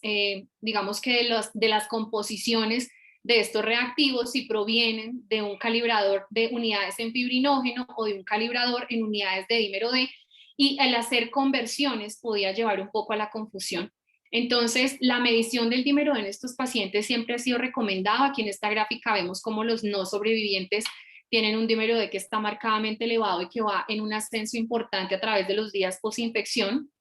Speaker 4: digamos que de las composiciones de estos reactivos, si provienen de un calibrador de unidades en fibrinógeno o de un calibrador en unidades de dímero D, y el hacer conversiones podía llevar un poco a la confusión. Entonces, la medición del dímero D en estos pacientes siempre ha sido recomendada. Aquí en esta gráfica vemos cómo los no sobrevivientes tienen un dímero D que está marcadamente elevado y que va en un ascenso importante a través de los días posinfección.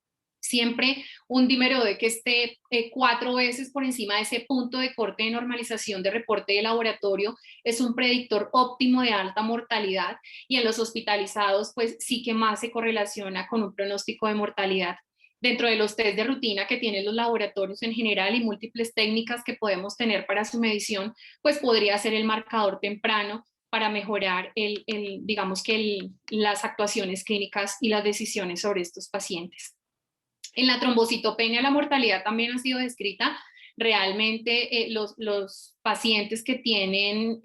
Speaker 4: Siempre un dímero D que esté 4 veces por encima de ese punto de corte de normalización de reporte de laboratorio es un predictor óptimo de alta mortalidad, y en los hospitalizados pues sí que más se correlaciona con un pronóstico de mortalidad. Dentro de los test de rutina que tienen los laboratorios en general y múltiples técnicas que podemos tener para su medición, pues podría ser el marcador temprano para mejorar digamos que las actuaciones clínicas y las decisiones sobre estos pacientes. En la trombocitopenia la mortalidad también ha sido descrita. Realmente los pacientes que tienen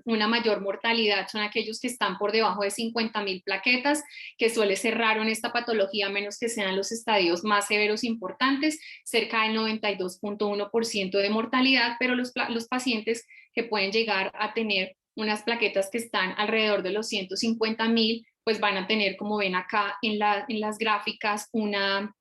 Speaker 4: una mayor mortalidad son aquellos que están por debajo de 50.000 plaquetas, que suele ser raro en esta patología, a menos que sean los estadios más severos importantes, cerca del 92.1% de mortalidad, pero los pacientes que pueden llegar a tener unas plaquetas que están alrededor de los 150.000, pues van a tener, como ven acá en las gráficas, una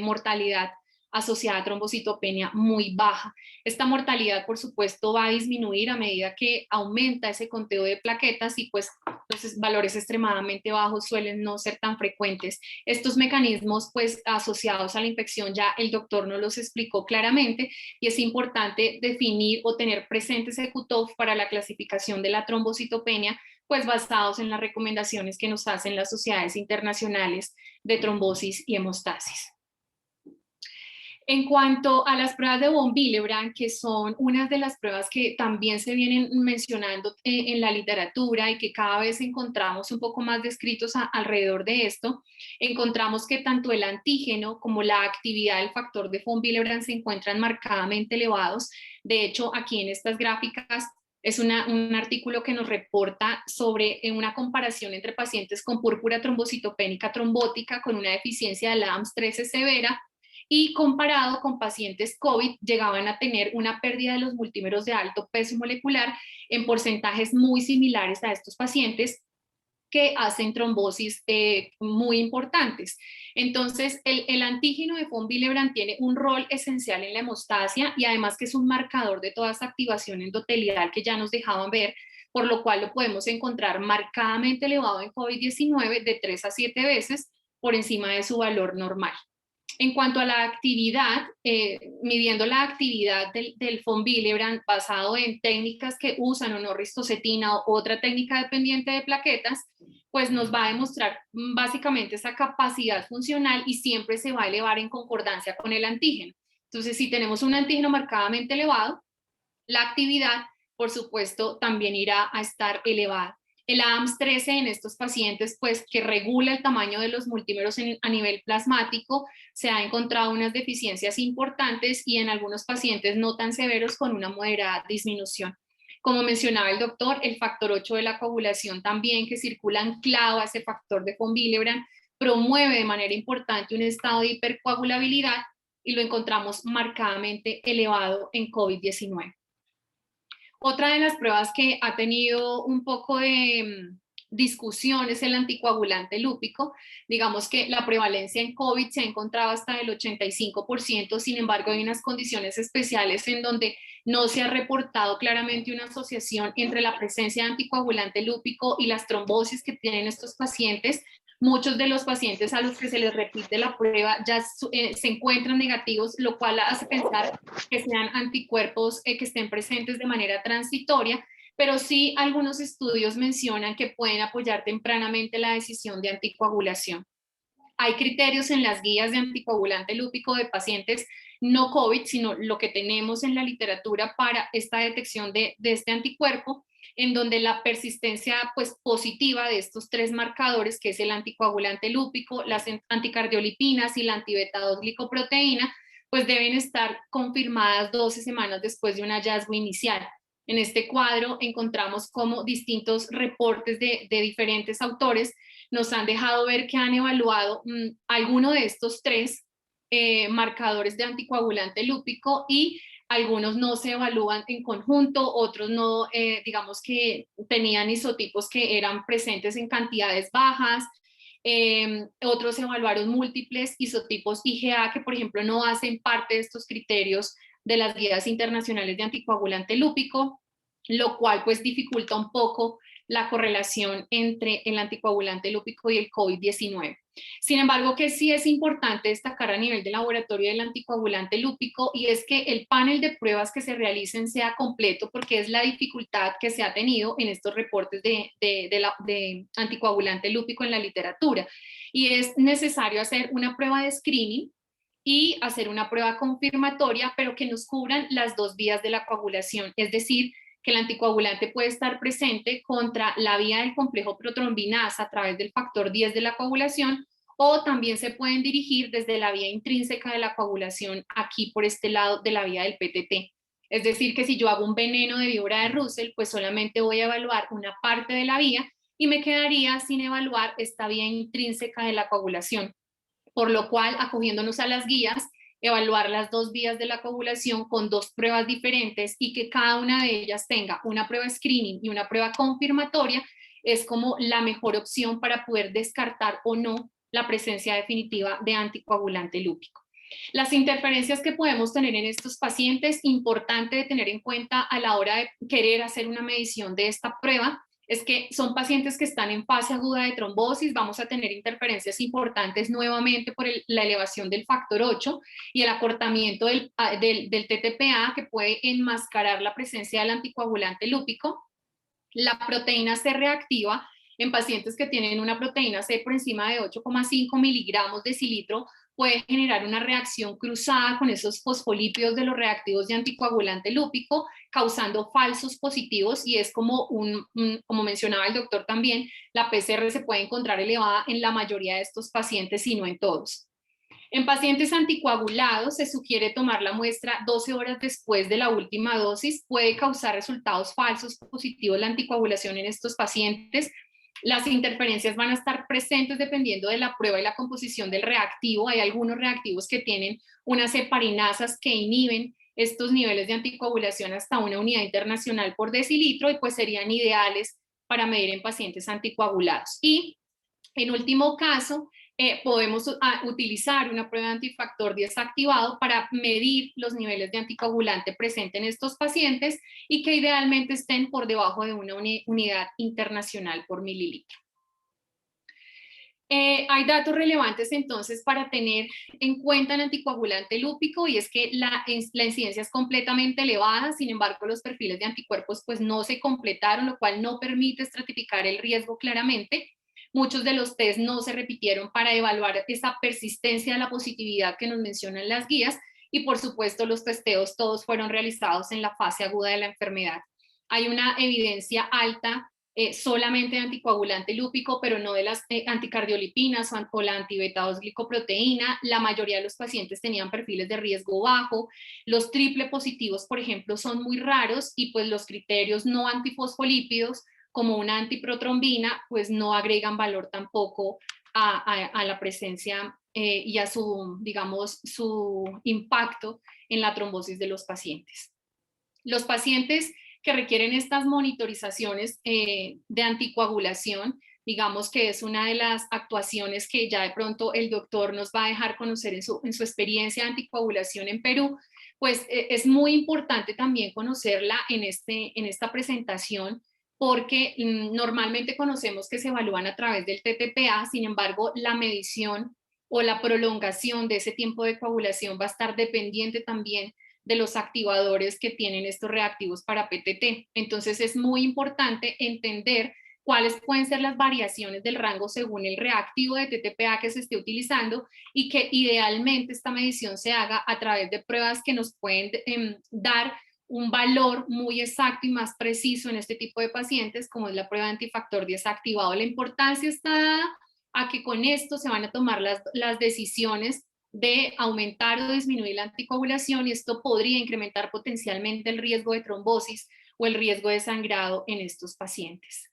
Speaker 4: mortalidad asociada a trombocitopenia muy baja. Esta mortalidad, por supuesto, va a disminuir a medida que aumenta ese conteo de plaquetas y pues los valores extremadamente bajos suelen no ser tan frecuentes. Estos mecanismos pues asociados a la infección ya el doctor nos los explicó claramente y es importante definir o tener presente ese cutoff para la clasificación de la trombocitopenia, pues basados en las recomendaciones que nos hacen las sociedades internacionales de trombosis y hemostasis. En cuanto a las pruebas de von Willebrand, que son unas de las pruebas que también se vienen mencionando en la literatura y que cada vez encontramos un poco más descritos alrededor de esto, encontramos que tanto el antígeno como la actividad del factor de von Willebrand se encuentran marcadamente elevados. De hecho, aquí en estas gráficas es un artículo que nos reporta sobre una comparación entre pacientes con púrpura trombocitopénica trombótica con una deficiencia de la AMS13 severa y comparado con pacientes COVID, llegaban a tener una pérdida de los multímeros de alto peso molecular en porcentajes muy similares a estos pacientes que hacen trombosis muy importantes. Entonces, el antígeno de von Willebrand tiene un rol esencial en la hemostasia y además que es un marcador de toda esa activación endotelial que ya nos dejaban ver, por lo cual lo podemos encontrar marcadamente elevado en COVID-19 de 3 a 7 veces por encima de su valor normal. En cuanto a la actividad, midiendo la actividad del von Willebrand basado en técnicas que usan o no ristocetina o otra técnica dependiente de plaquetas, pues nos va a demostrar básicamente esa capacidad funcional y siempre se va a elevar en concordancia con el antígeno. Entonces, si tenemos un antígeno marcadamente elevado, la actividad, por supuesto, también irá a estar elevada. El AMS13 en estos pacientes, pues que regula el tamaño de los multímeros a nivel plasmático, se ha encontrado unas deficiencias importantes y en algunos pacientes no tan severos con una moderada disminución. Como mencionaba el doctor, el factor 8 de la coagulación también, que circula anclado a ese factor de von Willebrand, promueve de manera importante un estado de hipercoagulabilidad y lo encontramos marcadamente elevado en COVID-19. Otra de las pruebas que ha tenido un poco de discusión es el anticoagulante lúpico. Digamos que la prevalencia en COVID se ha encontrado hasta el 85%, sin embargo hay unas condiciones especiales en donde no se ha reportado claramente una asociación entre la presencia de anticoagulante lúpico y las trombosis que tienen estos pacientes. Muchos de los pacientes a los que se les repite la prueba ya se encuentran negativos, lo cual hace pensar que sean anticuerpos que estén presentes de manera transitoria, pero sí algunos estudios mencionan que pueden apoyar tempranamente la decisión de anticoagulación. Hay criterios en las guías de anticoagulante lúpico de pacientes no COVID, sino lo que tenemos en la literatura para esta detección de este anticuerpo, en donde la persistencia pues, positiva de estos tres marcadores, que es el anticoagulante lúpico, las anticardiolipinas y la anti-beta-2-glicoproteína, pues deben estar confirmadas 12 semanas después de un hallazgo inicial. En este cuadro encontramos como distintos reportes de diferentes autores nos han dejado ver que han evaluado alguno de estos tres marcadores de anticoagulante lúpico y algunos no se evalúan en conjunto, otros no, digamos que tenían isotipos que eran presentes en cantidades bajas, otros evaluaron múltiples isotipos IgA que por ejemplo no hacen parte de estos criterios de las guías internacionales de anticoagulante lúpico, lo cual pues dificulta un poco la correlación entre el anticoagulante lúpico y el COVID-19. Sin embargo, que sí es importante destacar a nivel de laboratorio del anticoagulante lúpico y es que el panel de pruebas que se realicen sea completo porque es la dificultad que se ha tenido en estos reportes de anticoagulante lúpico en la literatura. Y es necesario hacer una prueba de screening y hacer una prueba confirmatoria, pero que nos cubran las dos vías de la coagulación, es decir, que el anticoagulante puede estar presente contra la vía del complejo protrombinasa a través del factor 10 de la coagulación o también se pueden dirigir desde la vía intrínseca de la coagulación aquí por este lado de la vía del PTT. Es decir, que si yo hago un veneno de víbora de Russell, pues solamente voy a evaluar una parte de la vía y me quedaría sin evaluar esta vía intrínseca de la coagulación. Por lo cual, acogiéndonos a las guías, evaluar las dos vías de la coagulación con dos pruebas diferentes y que cada una de ellas tenga una prueba screening y una prueba confirmatoria es como la mejor opción para poder descartar o no la presencia definitiva de anticoagulante lúpico. Las interferencias que podemos tener en estos pacientes, importante de tener en cuenta a la hora de querer hacer una medición de esta prueba, es que son pacientes que están en fase aguda de trombosis, vamos a tener interferencias importantes nuevamente por la elevación del factor 8 y el acortamiento del TTPA, que puede enmascarar la presencia del anticoagulante lúpico. La proteína C reactiva en pacientes que tienen una proteína C por encima de 8,5 miligramos decilitro puede generar una reacción cruzada con esos fosfolípidos de los reactivos de anticoagulante lúpico, causando falsos positivos, y es como como mencionaba el doctor también, la PCR se puede encontrar elevada en la mayoría de estos pacientes y no en todos. En pacientes anticoagulados se sugiere tomar la muestra 12 horas después de la última dosis. Puede causar resultados falsos positivos la anticoagulación en estos pacientes. Las interferencias van a estar presentes dependiendo de la prueba y la composición del reactivo. Hay algunos reactivos que tienen unas heparinasas que inhiben estos niveles de anticoagulación hasta una unidad internacional por decilitro, y pues serían ideales para medir en pacientes anticoagulados. Y en último caso, podemos utilizar una prueba de antifactor desactivado para medir los niveles de anticoagulante presente en estos pacientes y que idealmente estén por debajo de una unidad internacional por mililitro. Hay datos relevantes entonces para tener en cuenta en anticoagulante lúpico, y es que la incidencia es completamente elevada. Sin embargo, los perfiles de anticuerpos pues no se completaron, lo cual no permite estratificar el riesgo claramente. Muchos de los test no se repitieron para evaluar esa persistencia de la positividad que nos mencionan las guías, y por supuesto los testeos todos fueron realizados en la fase aguda de la enfermedad. Hay una evidencia alta solamente de anticoagulante lúpico, pero no de las anticardiolipinas o la antibeta-2-glicoproteína. La mayoría de los pacientes tenían perfiles de riesgo bajo. Los triple positivos, por ejemplo, son muy raros, y pues los criterios no antifosfolípidos, como una antiprotrombina, pues no agregan valor tampoco a la presencia y a su, digamos, su impacto en la trombosis de los pacientes. Los pacientes que requieren estas monitorizaciones de anticoagulación, digamos que es una de las actuaciones que ya de pronto el doctor nos va a dejar conocer en su experiencia de anticoagulación en Perú, pues es muy importante también conocerla en esta presentación, porque normalmente conocemos que se evalúan a través del TTPA. Sin embargo, la medición o la prolongación de ese tiempo de coagulación va a estar dependiente también de los activadores que tienen estos reactivos para PTT. Entonces es muy importante entender cuáles pueden ser las variaciones del rango según el reactivo de TTPA que se esté utilizando, y que idealmente esta medición se haga a través de pruebas que nos pueden dar un valor muy exacto y más preciso en este tipo de pacientes, como es la prueba de antifactor desactivado. La importancia está dada a que con esto se van a tomar las decisiones de aumentar o disminuir la anticoagulación, y esto podría incrementar potencialmente el riesgo de trombosis o el riesgo de sangrado en estos pacientes.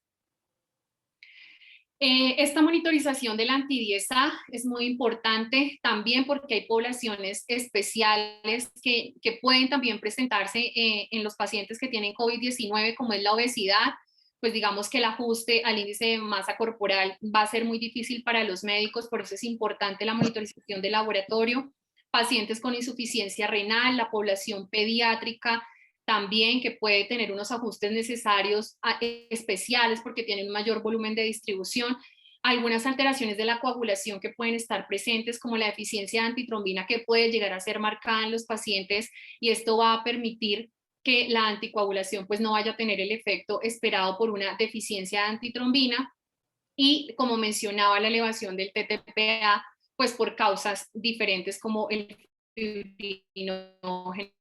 Speaker 4: Esta monitorización del anti-10A es muy importante también porque hay poblaciones especiales que pueden también presentarse en los pacientes que tienen COVID-19, como es la obesidad. Pues digamos que el ajuste al índice de masa corporal va a ser muy difícil para los médicos, por eso es importante la monitorización de laboratorio. Pacientes con insuficiencia renal, la población pediátrica también, que puede tener unos ajustes necesarios especiales porque tienen un mayor volumen de distribución. Algunas alteraciones de la coagulación que pueden estar presentes, como la deficiencia de antitrombina, que puede llegar a ser marcada en los pacientes, y esto va a permitir que la anticoagulación pues no vaya a tener el efecto esperado por una deficiencia de antitrombina. Y como mencionaba, la elevación del TTPA pues por causas diferentes como el fibrinógeno,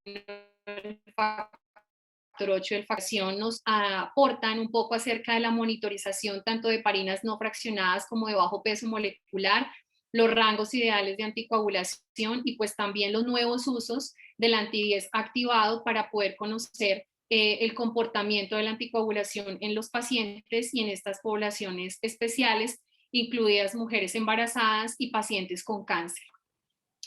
Speaker 4: el factor 8 de fracción, nos aportan un poco acerca de la monitorización tanto de heparinas no fraccionadas como de bajo peso molecular, los rangos ideales de anticoagulación, y pues también los nuevos usos del anti-10 activado para poder conocer el comportamiento de la anticoagulación en los pacientes y en estas poblaciones especiales, incluidas mujeres embarazadas y pacientes con cáncer.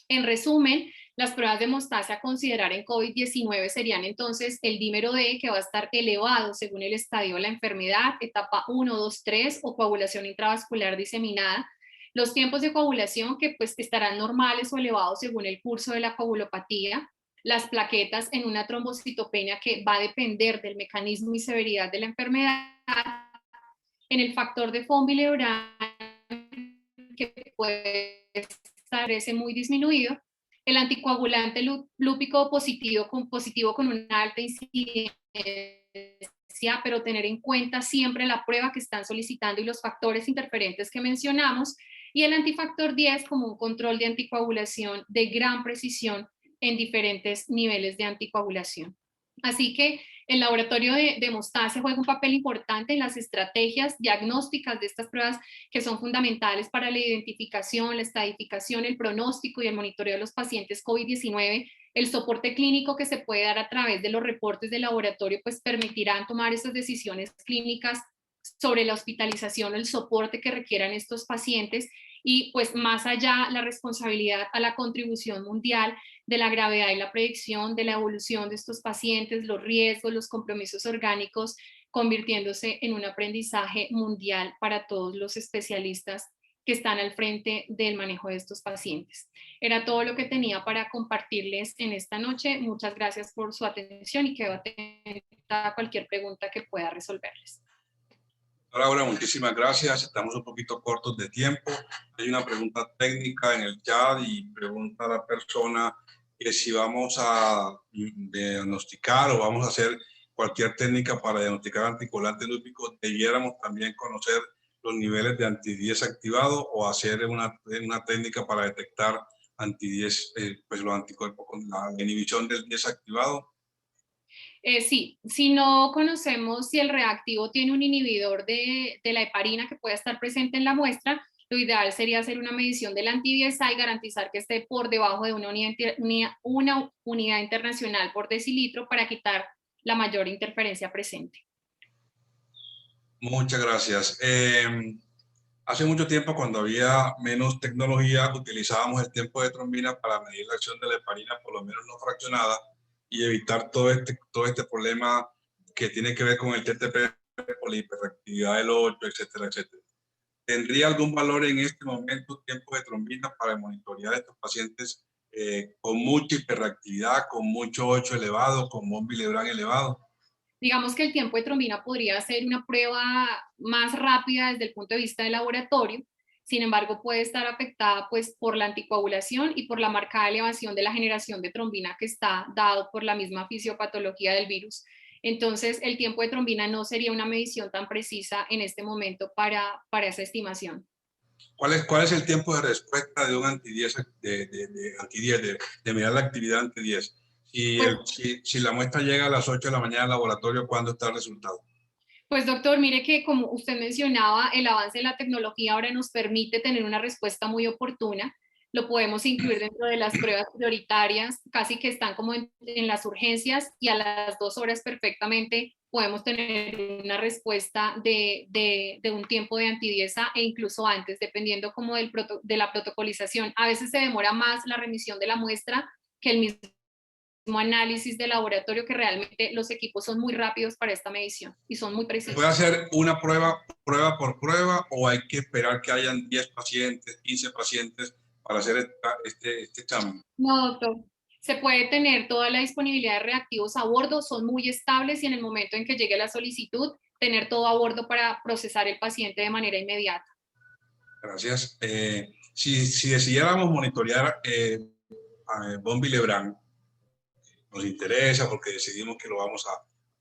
Speaker 4: En resumen, las pruebas de hemostasia a considerar en COVID-19 serían entonces el dímero D, que va a estar elevado según el estadio de la enfermedad, etapa 1, 2, 3 o coagulación intravascular diseminada, Los tiempos de coagulación que pues estarán normales o elevados según el curso de la coagulopatía, las plaquetas en una trombocitopenia que va a depender del mecanismo y severidad de la enfermedad, en el factor de von Willebrand que puede estar muy disminuido, el anticoagulante lúpico positivo con una alta incidencia, pero tener en cuenta siempre la prueba que están solicitando y los factores interferentes que mencionamos, y el antifactor 10 como un control de anticoagulación de gran precisión en diferentes niveles de anticoagulación. Así que el laboratorio de hemostasia juega un papel importante en las estrategias diagnósticas de estas pruebas que son fundamentales para la identificación, la estadificación, el pronóstico y el monitoreo de los pacientes COVID-19. El soporte clínico que se puede dar a través de los reportes de laboratorio pues permitirán tomar esas decisiones clínicas sobre la hospitalización o el soporte que requieran estos pacientes, y pues más allá la responsabilidad a la contribución mundial de la gravedad y la predicción de la evolución de estos pacientes, los riesgos, los compromisos orgánicos, convirtiéndose en un aprendizaje mundial para todos los especialistas que están al frente del manejo de estos pacientes. Era todo lo que tenía para compartirles en esta noche. Muchas gracias por su atención y quedo atenta a cualquier pregunta que pueda resolverles.
Speaker 2: Laura, muchísimas gracias. Estamos un poquito cortos de tiempo. Hay una pregunta técnica en el chat y pregunta a la persona que si vamos a diagnosticar o vamos a hacer cualquier técnica para diagnosticar anticoagulante lúpico, debiéramos también conocer los niveles de anti-10 activado o hacer una técnica para detectar anti-10, pues los anticuerpos con la inhibición del 10 activado.
Speaker 4: Sí, si no conocemos si el reactivo tiene un inhibidor de la heparina que pueda estar presente en la muestra, lo ideal sería hacer una medición del anti-10A y garantizar que esté por debajo de una unidad internacional por decilitro para quitar la mayor interferencia presente.
Speaker 2: Muchas gracias. Hace mucho tiempo, cuando había menos tecnología, utilizábamos el tiempo de trombina para medir la acción de la heparina, por lo menos no fraccionada, y evitar todo este problema que tiene que ver con el TTP, por la hiperactividad del 8, etcétera, etcétera. ¿Tendría algún valor en este momento tiempo de trombina para monitorear a estos pacientes con mucha hiperactividad, con mucho 8 elevado, con von Willebrand elevado?
Speaker 4: Digamos que el tiempo de trombina podría ser una prueba más rápida desde el punto de vista del laboratorio. Sin embargo, puede estar afectada pues, por la anticoagulación y por la marcada elevación de la generación de trombina que está dado por la misma fisiopatología del virus. Entonces, el tiempo de trombina no sería una medición tan precisa en este momento para esa estimación.
Speaker 2: ¿Cuál es el tiempo de respuesta de un anti-10, de mirar la actividad anti-10? Si la muestra llega a las 8 de la mañana al laboratorio, ¿cuándo está el resultado?
Speaker 4: Pues doctor, mire que como usted mencionaba, el avance de la tecnología ahora nos permite tener una respuesta muy oportuna. Lo podemos incluir dentro de las pruebas prioritarias, casi que están como en las urgencias, y a las 2 horas perfectamente podemos tener una respuesta de un tiempo de anti-10A e incluso antes, dependiendo como de la protocolización. A veces se demora más la remisión de la muestra que el mismo análisis de laboratorio, que realmente los equipos son muy rápidos para esta medición y son muy precisos.
Speaker 2: ¿Puede hacer una prueba por prueba o hay que esperar que hayan 10 pacientes, 15 pacientes para hacer este examen?
Speaker 4: No, doctor. Se puede tener toda la disponibilidad de reactivos a bordo, son muy estables, y en el momento en que llegue la solicitud, tener todo a bordo para procesar el paciente de manera inmediata.
Speaker 2: Gracias. Si decidiéramos monitorear von Willebrand, nos interesa porque decidimos que lo vamos a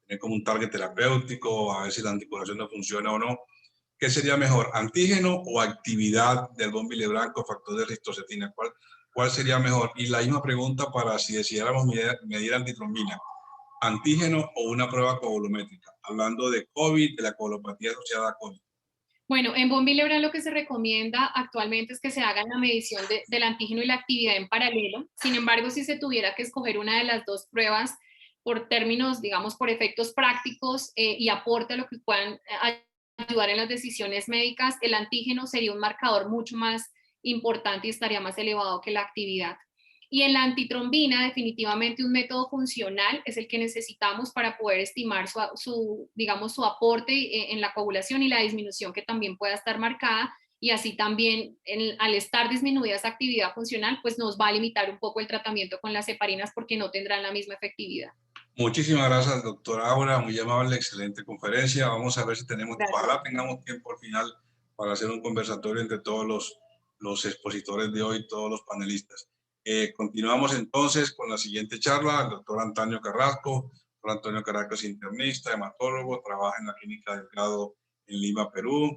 Speaker 2: tener como un target terapéutico, a ver si la anticoagulación no funciona o no. ¿Qué sería mejor, antígeno o actividad del von Willebrand con factor de eritrocetina? ¿Cuál sería mejor? Y la misma pregunta para si decidiéramos medir antitrombina, antígeno o una prueba coagulométrica, hablando de COVID, de la coagulopatía asociada a COVID.
Speaker 4: Bueno, en von Willebrand lo que se recomienda actualmente es que se haga la medición del antígeno y la actividad en paralelo. Sin embargo, si se tuviera que escoger una de las dos pruebas por términos, digamos, por efectos prácticos y aporte a lo que puedan ayudar en las decisiones médicas, el antígeno sería un marcador mucho más importante y estaría más elevado que la actividad. Y en la antitrombina, definitivamente un método funcional es el que necesitamos para poder estimar digamos, su aporte en la coagulación y la disminución que también pueda estar marcada, y así también al estar disminuida esa actividad funcional, pues nos va a limitar un poco el tratamiento con las heparinas porque no tendrán la misma efectividad.
Speaker 2: Muchísimas gracias, doctora Aura, muy amable, excelente conferencia. Vamos a ver si tenemos, ojalá tengamos tiempo al final para hacer un conversatorio entre todos los expositores de hoy, todos los panelistas. Continuamos entonces con la siguiente charla, el doctor Antonio Carrasco. Doctor Antonio Carrasco es internista, hematólogo, trabaja en la Clínica Delgado en Lima, Perú.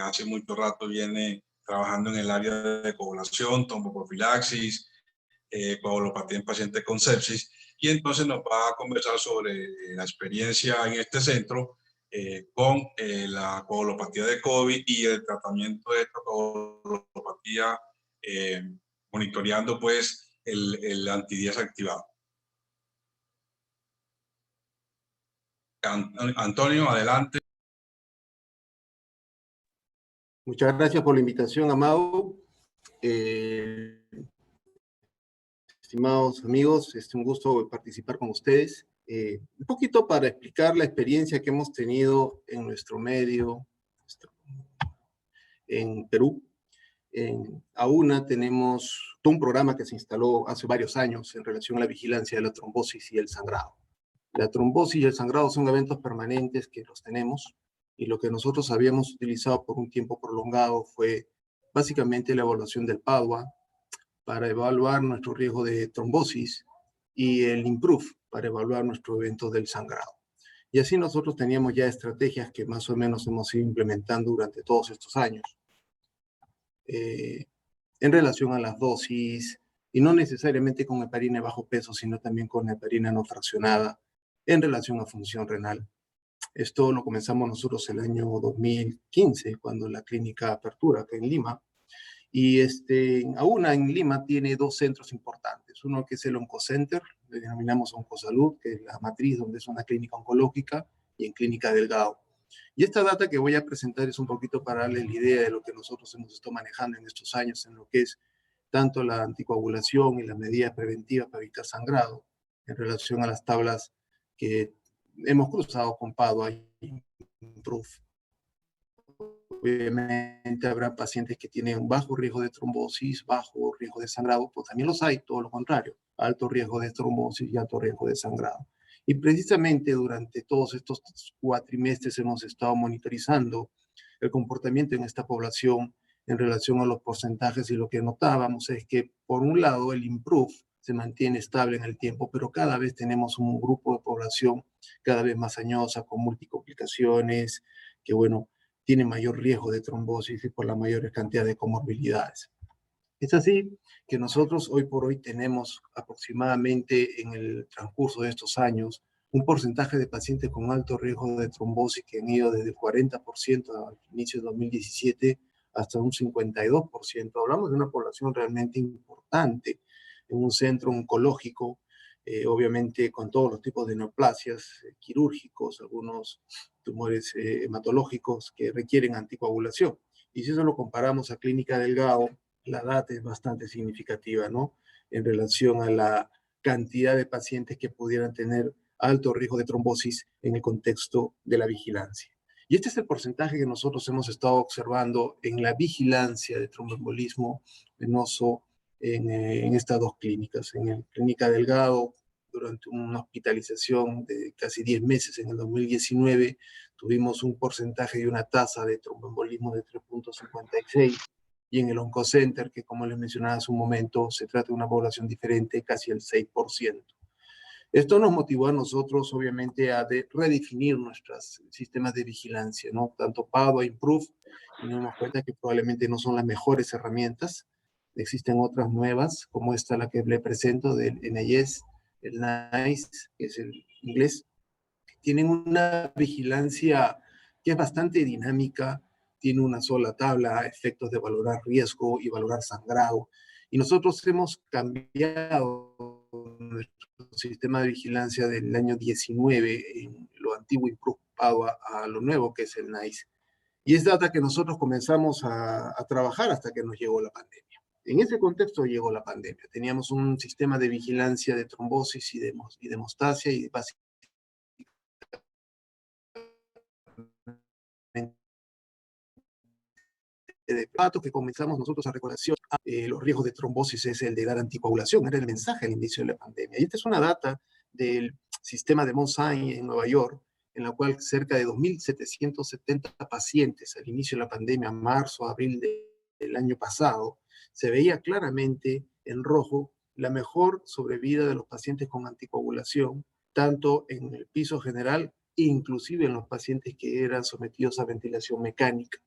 Speaker 2: Hace mucho rato viene trabajando en el área de coagulación, tromboprofilaxis, coagulopatía en pacientes con sepsis, y entonces nos va a conversar sobre la experiencia en este centro con la coagulopatía de COVID y el tratamiento de esta coagulopatía, monitoreando pues el antidíaz activado. Antonio, adelante.
Speaker 5: Muchas gracias por la invitación, Amado. Estimados amigos, es un gusto participar con ustedes. Un poquito para explicar la experiencia que hemos tenido en nuestro medio, en Perú. En AUNA tenemos todo un programa que se instaló hace varios años en relación a la vigilancia de la trombosis y el sangrado. La trombosis y el sangrado son eventos permanentes que los tenemos, y lo que nosotros habíamos utilizado por un tiempo prolongado fue básicamente la evaluación del PADUA para evaluar nuestro riesgo de trombosis y el IMPROVE para evaluar nuestro evento del sangrado. Y así nosotros teníamos ya estrategias que más o menos hemos ido implementando durante todos estos años en relación a las dosis, y no necesariamente con heparina de bajo peso, sino también con heparina no fraccionada en relación a función renal. Esto lo comenzamos nosotros el año 2015, cuando la clínica apertura acá en Lima. Y AUNA en Lima tiene dos centros importantes. Uno que es el Oncocenter, le denominamos Oncosalud, que es la matriz donde es una clínica oncológica, y en Clínica Delgado. Y esta data que voy a presentar es un poquito para darles la idea de lo que nosotros hemos estado manejando en estos años en lo que es tanto la anticoagulación y las medidas preventivas para evitar sangrado en relación a las tablas que hemos cruzado con PADUA y IMPROVE. Obviamente habrá pacientes que tienen bajo riesgo de trombosis, bajo riesgo de sangrado, pues también los hay, todo lo contrario, alto riesgo de trombosis y alto riesgo de sangrado. Y precisamente durante todos estos cuatrimestres hemos estado monitorizando el comportamiento en esta población en relación a los porcentajes, y lo que notábamos es que, por un lado, el IMPROVE se mantiene estable en el tiempo, pero cada vez tenemos un grupo de población cada vez más añosa, con multicomplicaciones, que bueno, tiene mayor riesgo de trombosis y por la mayor cantidad de comorbilidades. Es así que nosotros hoy por hoy tenemos aproximadamente en el transcurso de estos años un porcentaje de pacientes con alto riesgo de trombosis que han ido desde el 40% al inicio de 2017 hasta un 52%. Hablamos de una población realmente importante en un centro oncológico, obviamente con todos los tipos de neoplasias quirúrgicos, algunos tumores hematológicos que requieren anticoagulación. Y si eso lo comparamos a Clínica Delgado, la data es bastante significativa, ¿no? En relación a la cantidad de pacientes que pudieran tener alto riesgo de trombosis en el contexto de la vigilancia. Y este es el porcentaje que nosotros hemos estado observando en la vigilancia de tromboembolismo venoso en estas dos clínicas. En la Clínica Delgado, durante una hospitalización de casi 10 meses en el 2019, tuvimos un porcentaje y una tasa de tromboembolismo de 3.56, y en el Oncocenter, que como les mencionaba hace un momento, se trata de una población diferente, casi el 6%. Esto nos motivó a nosotros, obviamente, a redefinir nuestros sistemas de vigilancia, ¿no? Tanto PADUA, IMPROVE, y nos dimos cuenta que probablemente no son las mejores herramientas. Existen otras nuevas, como esta, la que le presento, del NIS, el NICE, que es el inglés. Tienen una vigilancia que es bastante dinámica, tiene una sola tabla, efectos de valorar riesgo y valorar sangrado. Y nosotros hemos cambiado nuestro sistema de vigilancia del año 19, en lo antiguo IMPROVE a lo nuevo, que es el NICE. Y es data que nosotros comenzamos a trabajar hasta que nos llegó la pandemia. En ese contexto llegó la pandemia. Teníamos un sistema de vigilancia de trombosis y de hemostasia, y básicamente de datos que comenzamos nosotros a recolación. Los riesgos de trombosis es el de dar anticoagulación, era el mensaje al inicio de la pandemia. Y esta es una data del sistema de Mount Sinai en Nueva York, en la cual cerca de 2.770 pacientes al inicio de la pandemia, marzo, abril del año pasado, se veía claramente en rojo la mejor sobrevida de los pacientes con anticoagulación, tanto en el piso general, inclusive en los pacientes que eran sometidos a ventilación mecánica.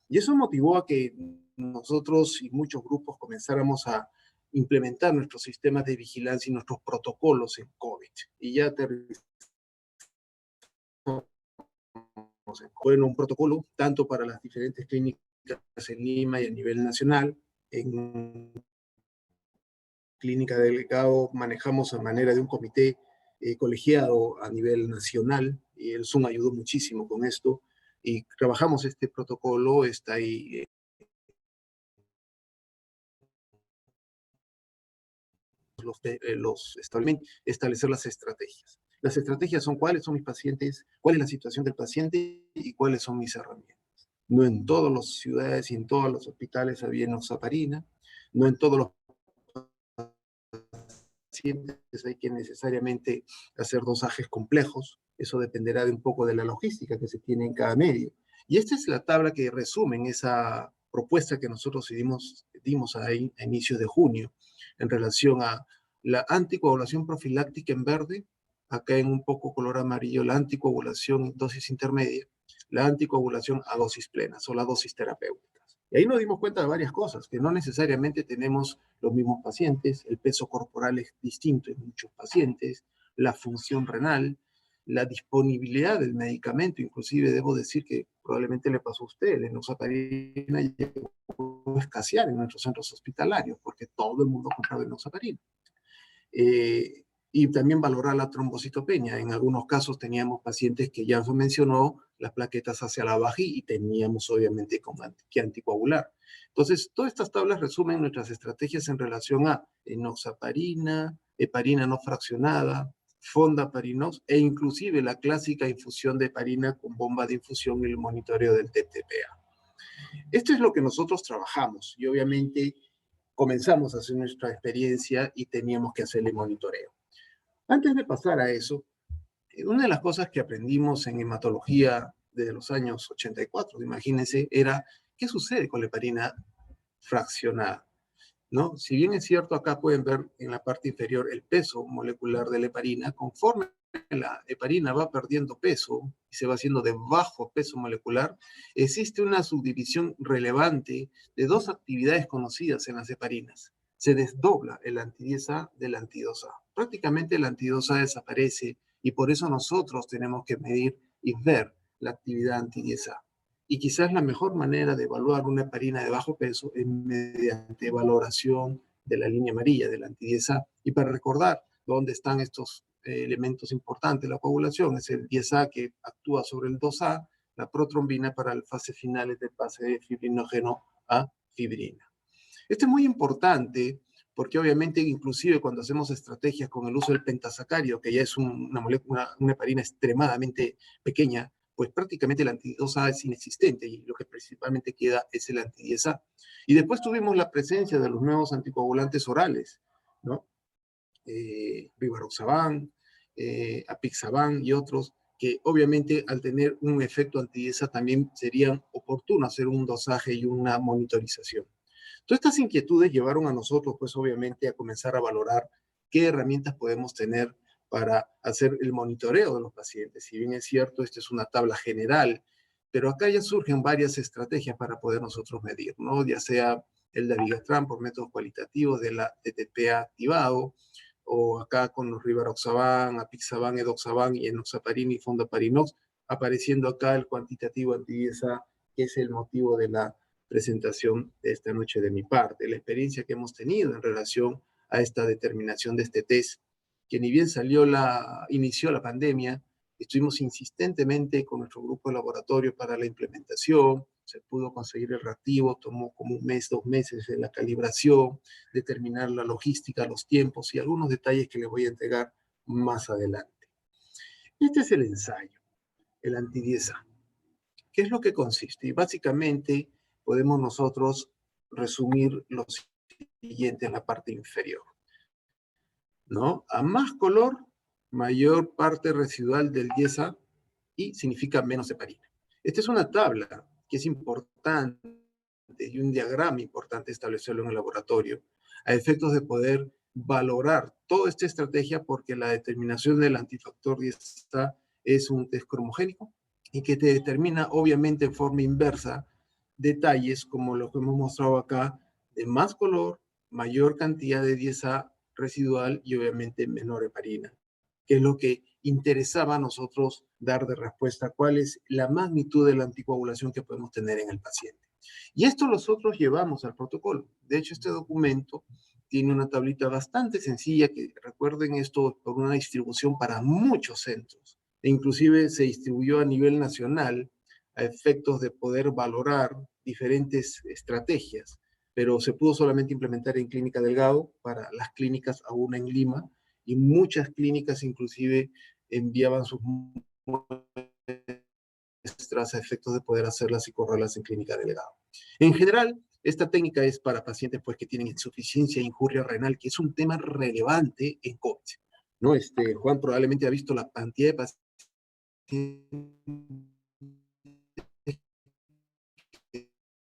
Speaker 5: Y eso motivó a que nosotros y muchos grupos comenzáramos a implementar nuestros sistemas de vigilancia y nuestros protocolos en COVID. Y ya aterrizamos en un protocolo tanto para las diferentes clínicas en Lima y a nivel nacional. En Clínica del Cabo manejamos a manera de un comité colegiado a nivel nacional, y el Zoom ayudó muchísimo con esto, y trabajamos este protocolo, está ahí establecer las estrategias. Las estrategias son cuáles son mis pacientes, cuál es la situación del paciente y cuáles son mis herramientas. No en todas las ciudades y en todos los hospitales había enoxaparina, no en todos los pacientes hay que necesariamente hacer dosajes complejos, eso dependerá de un poco de la logística que se tiene en cada medio. Y esta es la tabla que resume esa propuesta que nosotros dimos ahí a inicios de junio en relación a la anticoagulación profiláctica en verde, acá en un poco color amarillo, la anticoagulación en dosis intermedia, la anticoagulación a dosis plenas o la dosis terapéuticas. Y ahí nos dimos cuenta de varias cosas, que no necesariamente tenemos los mismos pacientes, el peso corporal es distinto en muchos pacientes, la función renal, la disponibilidad del medicamento, inclusive debo decir que probablemente le pasó a usted, la enoxaparina llegó a escasear en nuestros centros hospitalarios, porque todo el mundo compraba enoxaparina. Y también valorar la trombocitopenia. En algunos casos teníamos pacientes que ya se mencionó, las plaquetas hacia la baja y teníamos obviamente que anticoagular. Entonces, todas estas tablas resumen nuestras estrategias en relación a enoxaparina, heparina no fraccionada, fondaparinós e inclusive la clásica infusión de heparina con bomba de infusión y el monitoreo del TTPA. Esto es lo que nosotros trabajamos y obviamente comenzamos a hacer nuestra experiencia y teníamos que hacerle monitoreo. Antes de pasar a eso, una de las cosas que aprendimos en hematología desde los años 84, imagínense, era qué sucede con la heparina fraccionada, ¿no? Si bien es cierto, acá pueden ver en la parte inferior el peso molecular de la heparina, conforme la heparina va perdiendo peso y se va haciendo de bajo peso molecular, existe una subdivisión relevante de dos actividades conocidas en las heparinas. Se desdobla el anti-10A del anti-2A. Prácticamente el anti-2A desaparece y por eso nosotros tenemos que medir y ver la actividad anti-10A. Y quizás la mejor manera de evaluar una heparina de bajo peso es mediante valoración de la línea amarilla del anti-10A. Y para recordar dónde están estos elementos importantes de la coagulación, es el 10A que actúa sobre el 2A, la protrombina para las fases finales del pase de fibrinógeno a fibrina. Esto es muy importante porque obviamente inclusive cuando hacemos estrategias con el uso del pentasacario, que ya es una heparina extremadamente pequeña, pues prácticamente el anti-2A es inexistente y lo que principalmente queda es el anti-10A. Y después tuvimos la presencia de los nuevos anticoagulantes orales, ¿no? Rivaroxaban, Apixaban y otros, que obviamente al tener un efecto anti-10A también serían oportuno hacer un dosaje y una monitorización. Todas estas inquietudes llevaron a nosotros, pues obviamente, a comenzar a valorar qué herramientas podemos tener para hacer el monitoreo de los pacientes. Si bien es cierto, esta es una tabla general, pero acá ya surgen varias estrategias para poder nosotros medir, ¿no? Ya sea el dabigatran por métodos cualitativos de la TTPA activado, o acá con los rivaroxaban, apixaban, edoxaban y enoxaparina y fondaparinox, apareciendo acá el cuantitativo anti-10A, que es el motivo de la presentación de esta noche de mi parte, la experiencia que hemos tenido en relación a esta determinación de este test, que ni bien inició la pandemia, estuvimos insistentemente con nuestro grupo de laboratorio para la implementación, se pudo conseguir el reactivo, tomó como un mes, 2 meses en la calibración, determinar la logística, los tiempos y algunos detalles que les voy a entregar más adelante. Este es el ensayo, el anti-10A. ¿Qué es lo que consiste? Y básicamente podemos nosotros resumir lo siguiente en la parte inferior, ¿no? A más color, mayor parte residual del 10A y significa menos heparina. Esta es una tabla que es importante y un diagrama importante establecerlo en el laboratorio a efectos de poder valorar toda esta estrategia, porque la determinación del antifactor 10A es un test cromogénico y que te determina obviamente en forma inversa detalles como lo que hemos mostrado acá, de más color, mayor cantidad de 10A residual y obviamente menor heparina, que es lo que interesaba a nosotros dar de respuesta, cuál es la magnitud de la anticoagulación que podemos tener en el paciente. Y esto nosotros llevamos al protocolo. De hecho, este documento tiene una tablita bastante sencilla, que recuerden esto por una distribución para muchos centros. E inclusive se distribuyó a nivel nacional a efectos de poder valorar diferentes estrategias, pero se pudo solamente implementar en Clínica Delgado para las clínicas aún en Lima, y muchas clínicas inclusive enviaban sus muestras a efectos de poder hacerlas y correrlas en Clínica Delgado. En general, esta técnica es para pacientes pues, que tienen insuficiencia e injuria renal, que es un tema relevante en COVID, ¿no? Juan probablemente ha visto la cantidad de pacientes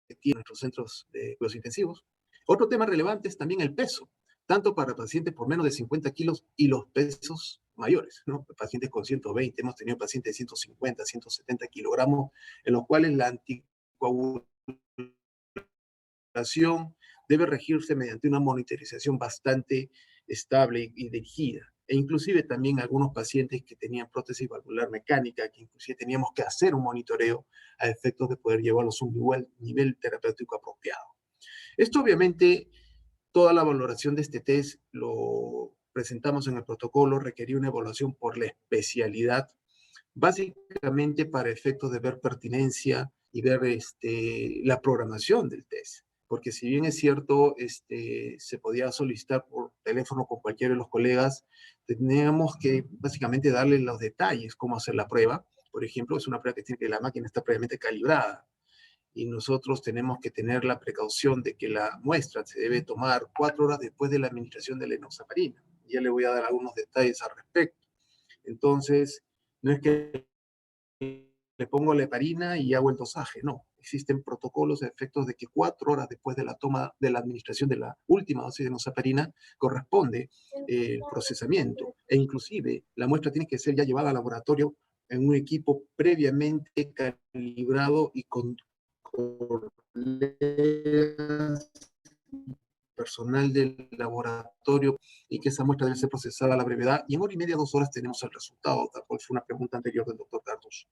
Speaker 5: que tienen nuestros centros de cuidados intensivos. Otro tema relevante es también el peso, tanto para pacientes por menos de 50 kilos y los pesos mayores, ¿no? Pacientes con 120, hemos tenido pacientes de 150, 170 kilogramos, en los cuales la anticoagulación debe regirse mediante una monitorización bastante estable y dirigida. E inclusive también algunos pacientes que tenían prótesis valvular mecánica, que inclusive teníamos que hacer un monitoreo a efectos de poder llevarlos a un nivel terapéutico apropiado. Esto obviamente, toda la valoración de este test lo presentamos en el protocolo, requería una evaluación por la especialidad, básicamente para efectos de ver pertinencia y ver la programación del test. Porque si bien es cierto, se podía solicitar por teléfono con cualquiera de los colegas, teníamos que básicamente darle los detalles, cómo hacer la prueba. Por ejemplo, es una prueba que tiene que la máquina está previamente calibrada, y nosotros tenemos que tener la precaución de que la muestra se debe tomar 4 horas después de la administración de la enoxaparina. Ya le voy a dar algunos detalles al respecto. Entonces, no es que le pongo la heparina y hago el dosaje, no. Existen protocolos a efectos de que 4 horas después de la toma de la administración de la última dosis de enoxaparina corresponde el procesamiento, e inclusive la muestra tiene que ser ya llevada al laboratorio en un equipo previamente calibrado y con personal del laboratorio, y que esa muestra debe ser procesada a la brevedad, y en 1 hora y media, 2 horas tenemos el resultado, tal cual fue una pregunta anterior del doctor Cardoso.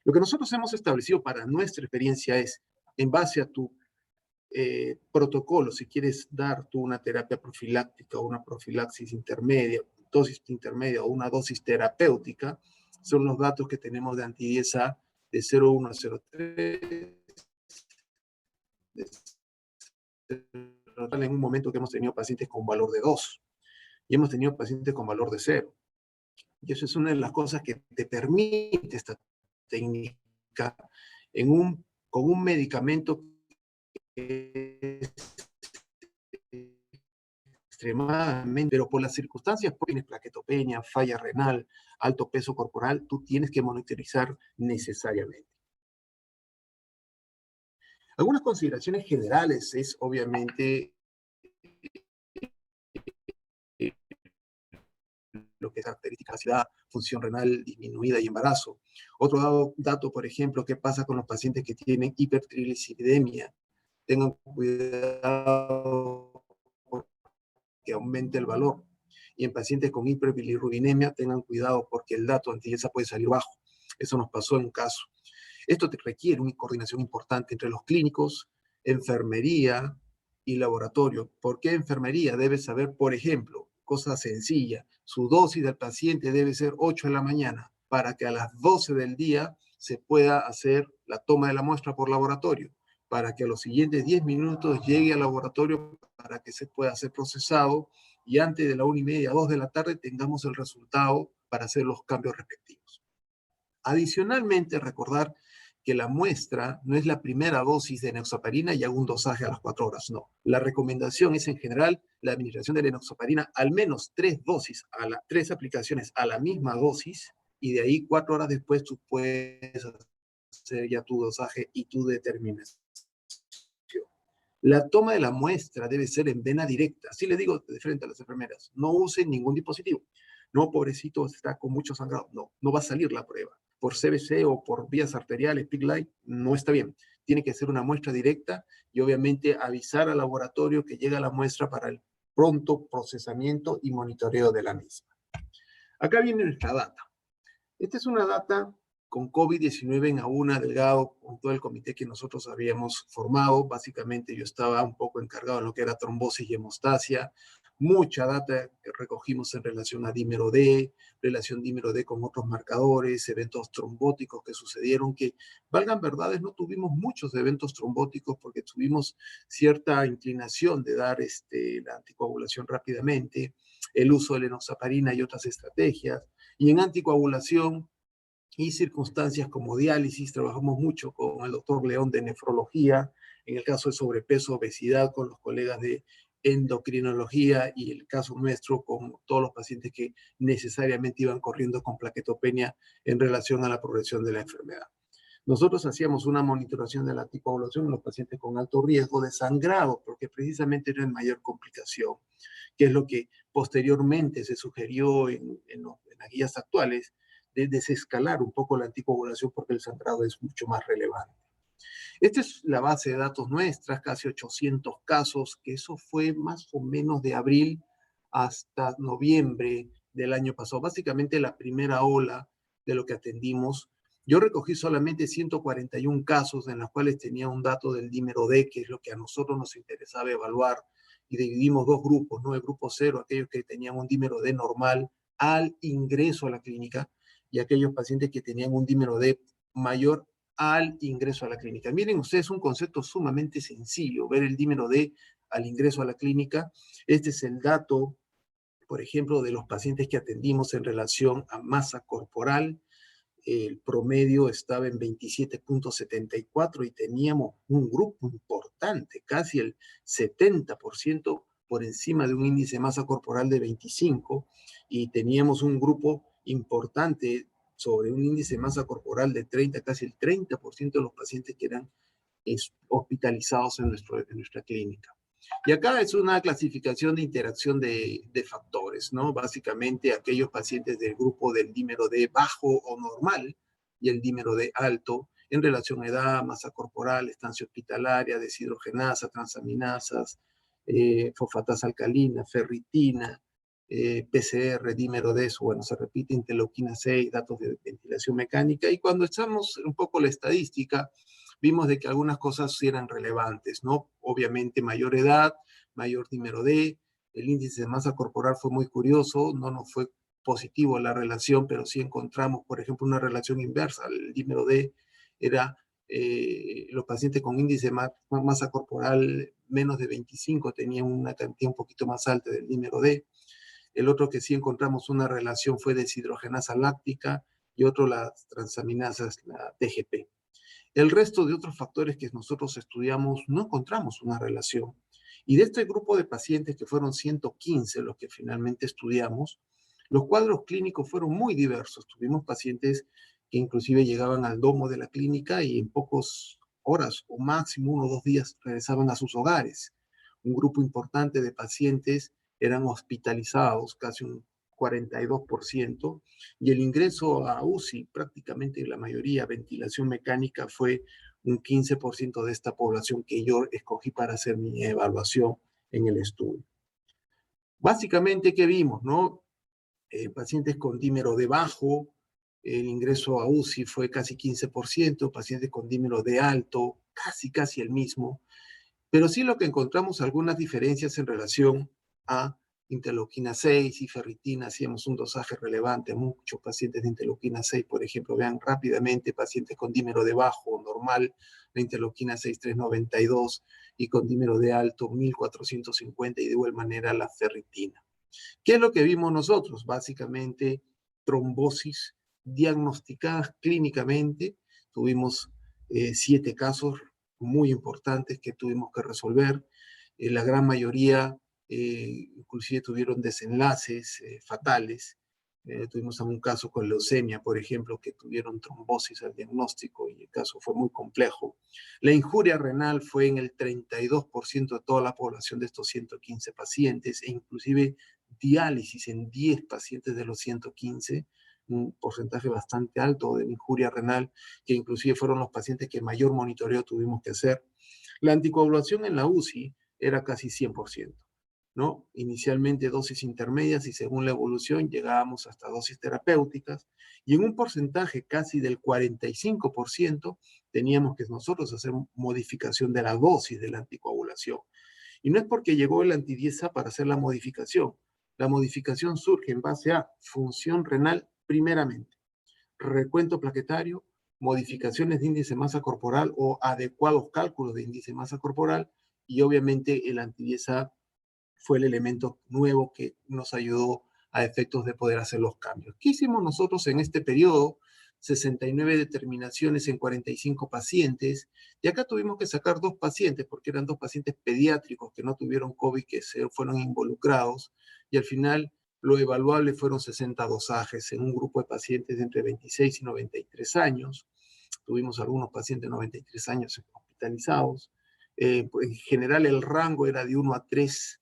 Speaker 5: Lo que nosotros hemos establecido para nuestra experiencia es, en base a tu protocolo, si quieres dar tú una terapia profiláctica o una profilaxis intermedia, dosis intermedia o una dosis terapéutica, son los datos que tenemos de anti-10A de 0,1 a 0,3, en un momento que hemos tenido pacientes con valor de 2 y hemos tenido pacientes con valor de 0. Y eso es una de las cosas que te permite esta técnica con un medicamento que es extremadamente, pero por las circunstancias, porque tienes plaquetopenia, falla renal, alto peso corporal, tú tienes que monitorizar necesariamente. Algunas consideraciones generales es obviamente lo que es característica de obesidad, función renal disminuida y embarazo. Otro dato, por ejemplo, ¿qué pasa con los pacientes que tienen hipertrigliceridemia? Tengan cuidado que aumente el valor. Y en pacientes con hiperbilirrubinemia, tengan cuidado porque el dato anti-10A puede salir bajo. Eso nos pasó en un caso. Esto te requiere una coordinación importante entre los clínicos, enfermería y laboratorio. ¿Por qué enfermería? Debe saber, por ejemplo, cosa sencilla, su dosis del paciente debe ser 8 de la mañana para que a las 12 del día se pueda hacer la toma de la muestra por laboratorio, para que a los siguientes 10 minutos llegue al laboratorio para que se pueda ser procesado y antes de la 1:30, 2 de la tarde tengamos el resultado para hacer los cambios respectivos. Adicionalmente, recordar que la muestra no es la primera dosis de enoxaparina y hago un dosaje a las 4 horas, no. La recomendación es en general la administración de la enoxaparina al menos 3 dosis, 3 aplicaciones a la misma dosis, y de ahí 4 horas después tú puedes hacer ya tu dosaje y tu determinación. La toma de la muestra debe ser en vena directa. Así le digo de frente a las enfermeras. No usen ningún dispositivo. No, pobrecito, está con mucho sangrado. No, no va a salir la prueba. Por CBC o por vías arteriales, PIC Light, no está bien. Tiene que ser una muestra directa y obviamente avisar al laboratorio que llega la muestra para el pronto procesamiento y monitoreo de la misma. Acá viene nuestra data. Esta es una data con COVID-19 en AUNA Delgado, con todo el comité que nosotros habíamos formado. Básicamente yo estaba un poco encargado en lo que era trombosis y hemostasia. Mucha data que recogimos en relación a dímero D, relación dímero D con otros marcadores, eventos trombóticos que sucedieron, que valgan verdades, no tuvimos muchos eventos trombóticos porque tuvimos cierta inclinación de dar la anticoagulación rápidamente, el uso de la enoxaparina y otras estrategias. Y en anticoagulación y circunstancias como diálisis, trabajamos mucho con el doctor León de nefrología, en el caso de sobrepeso, obesidad, con los colegas de endocrinología y el caso nuestro con todos los pacientes que necesariamente iban corriendo con plaquetopenia en relación a la progresión de la enfermedad. Nosotros hacíamos una monitoración de la anticoagulación en los pacientes con alto riesgo de sangrado, porque precisamente era en mayor complicación, que es lo que posteriormente se sugirió en las guías actuales, de desescalar un poco la anticoagulación porque el sangrado es mucho más relevante. Esta es la base de datos nuestras, casi 800 casos, que eso fue más o menos de abril hasta noviembre del año pasado, básicamente la primera ola de lo que atendimos. Yo recogí solamente 141 casos en los cuales tenía un dato del dímero D, que es lo que a nosotros nos interesaba evaluar, y dividimos dos grupos, ¿no? El grupo 0, aquellos que tenían un dímero D normal al ingreso a la clínica, y aquellos pacientes que tenían un dímero D mayor al ingreso a la clínica. Miren ustedes, un concepto sumamente sencillo, ver el dímero D al ingreso a la clínica. Este es el dato, por ejemplo, de los pacientes que atendimos en relación a masa corporal. El promedio estaba en 27.74 y teníamos un grupo importante, casi el 70% por encima de un índice de masa corporal de 25, y teníamos un grupo importante sobre un índice de masa corporal de 30, casi el 30% de los pacientes que eran hospitalizados en nuestra clínica. Y acá es una clasificación de interacción de factores, ¿no? Básicamente aquellos pacientes del grupo del dímero D bajo o normal y el dímero D alto en relación a edad, masa corporal, estancia hospitalaria, deshidrogenasa, transaminasas, fosfatasa alcalina, ferritina, PCR, dímero D, bueno, se repite, interleuquina 6, datos de ventilación mecánica, y cuando echamos un poco la estadística, vimos de que algunas cosas sí eran relevantes, ¿no? Obviamente mayor edad, mayor dímero D, el índice de masa corporal fue muy curioso, no nos fue positivo la relación, pero sí encontramos, por ejemplo, una relación inversa. El dímero D era los pacientes con índice de masa corporal menos de 25 tenían una cantidad un poquito más alta del dímero D. El otro que sí encontramos una relación fue deshidrogenasa láctica y otro las transaminasas, la TGP. El resto de otros factores que nosotros estudiamos no encontramos una relación. Y de este grupo de pacientes, que fueron 115 los que finalmente estudiamos, los cuadros clínicos fueron muy diversos. Tuvimos pacientes que inclusive llegaban al domo de la clínica y en pocas horas o máximo 1 o 2 días regresaban a sus hogares. Un grupo importante de pacientes eran hospitalizados, casi un 42%, y el ingreso a UCI, prácticamente la mayoría, ventilación mecánica, fue un 15% de esta población que yo escogí para hacer mi evaluación en el estudio. Básicamente, ¿qué vimos, no? Pacientes con dímero D bajo, el ingreso a UCI fue casi 15%, pacientes con dímero D alto, casi el mismo, pero sí lo que encontramos algunas diferencias en relación a interleuquina 6 y ferritina. Hacíamos un dosaje relevante a muchos pacientes de interleuquina 6, por ejemplo, vean rápidamente pacientes con dímero de bajo o normal, la interleuquina 6, 392, y con dímero de alto, 1450, y de igual manera la ferritina. ¿Qué es lo que vimos nosotros? Básicamente, trombosis diagnosticadas clínicamente. Tuvimos 7 casos muy importantes que tuvimos que resolver. La gran mayoría inclusive tuvieron desenlaces fatales. Tuvimos un caso con leucemia, por ejemplo, que tuvieron trombosis al diagnóstico y el caso fue muy complejo. La injuria renal fue en el 32% de toda la población de estos 115 pacientes e inclusive diálisis en 10 pacientes de los 115, un porcentaje bastante alto de injuria renal, que inclusive fueron los pacientes que mayor monitoreo tuvimos que hacer. La anticoagulación en la UCI era casi 100%. ¿No? Inicialmente dosis intermedias y según la evolución llegábamos hasta dosis terapéuticas y en un porcentaje casi del 45% teníamos que nosotros hacer modificación de la dosis de la anticoagulación. Y no es porque llegó el anti-10A para hacer la modificación. La modificación surge en base a función renal primeramente, recuento plaquetario, modificaciones de índice de masa corporal o adecuados cálculos de índice de masa corporal y obviamente el anti-10A fue el elemento nuevo que nos ayudó a efectos de poder hacer los cambios. ¿Qué hicimos nosotros en este periodo? 69 determinaciones en 45 pacientes. Y acá tuvimos que sacar 2 pacientes, porque eran 2 pacientes pediátricos que no tuvieron COVID, que fueron involucrados. Y al final, lo evaluable fueron 60 dosajes en un grupo de pacientes de entre 26 y 93 años. Tuvimos algunos pacientes de 93 años hospitalizados. En general, el rango era de 1 a 3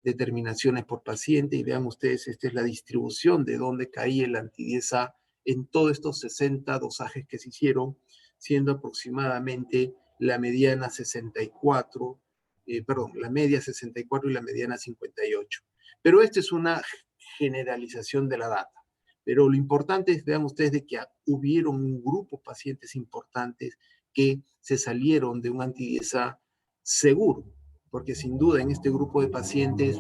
Speaker 5: determinaciones por paciente y vean ustedes, esta es la distribución de dónde caía el anti-10A en todos estos 60 dosajes que se hicieron, siendo aproximadamente la mediana 64, la media 64 y la mediana 58. Pero esta es una generalización de la data. Pero lo importante es, vean ustedes, de que hubieron un grupo de pacientes importantes que se salieron de un anti-10A seguro, porque sin duda en este grupo de pacientes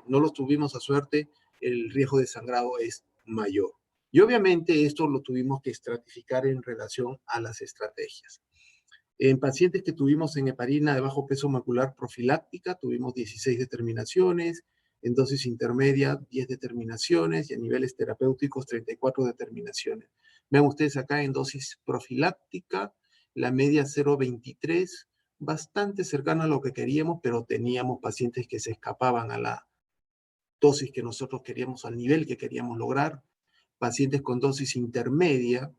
Speaker 5: no los tuvimos a suerte, el riesgo de sangrado es mayor. Y obviamente esto lo tuvimos que estratificar en relación a las estrategias. En pacientes que tuvimos en heparina de bajo peso macular profiláctica, tuvimos 16 determinaciones, en dosis intermedia 10 determinaciones y a niveles terapéuticos 34 determinaciones. Vean ustedes acá en dosis profiláctica, la media 0,23, bastante cercana a lo que queríamos, pero teníamos pacientes que se escapaban a la dosis que nosotros queríamos, al nivel que queríamos lograr. Pacientes con dosis intermedia,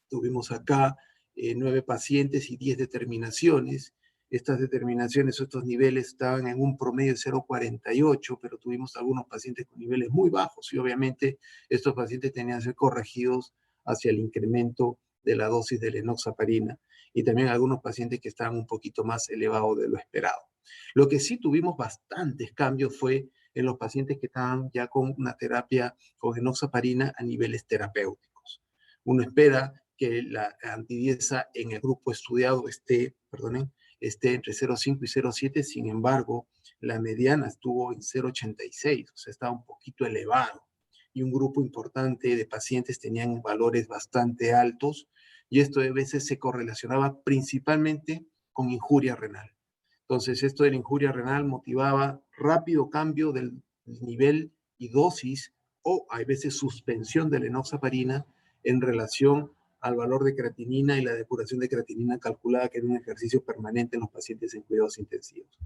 Speaker 5: tuvimos acá 9 pacientes y 10 determinaciones. Estas determinaciones, estos niveles estaban en un promedio de 0,48, pero tuvimos algunos pacientes con niveles muy bajos y obviamente estos pacientes tenían que ser corregidos hacia el incremento de la dosis de la enoxaparina y también algunos pacientes que estaban un poquito más elevados de lo esperado. Lo que sí tuvimos bastantes cambios fue en los pacientes que estaban ya con una terapia con enoxaparina a niveles terapéuticos. Uno espera que la anti-10A en el grupo estudiado esté entre 0,5 y 0,7, sin embargo, la mediana estuvo en 0,86, o sea, estaba un poquito elevado. Y un grupo importante de pacientes tenían valores bastante altos, y esto a veces se correlacionaba principalmente con injuria renal. Entonces, esto de la injuria renal motivaba rápido cambio del nivel y dosis, o a veces suspensión de la enoxaparina en relación al valor de creatinina y la depuración de creatinina calculada, que era un ejercicio permanente en los pacientes en cuidados intensivos.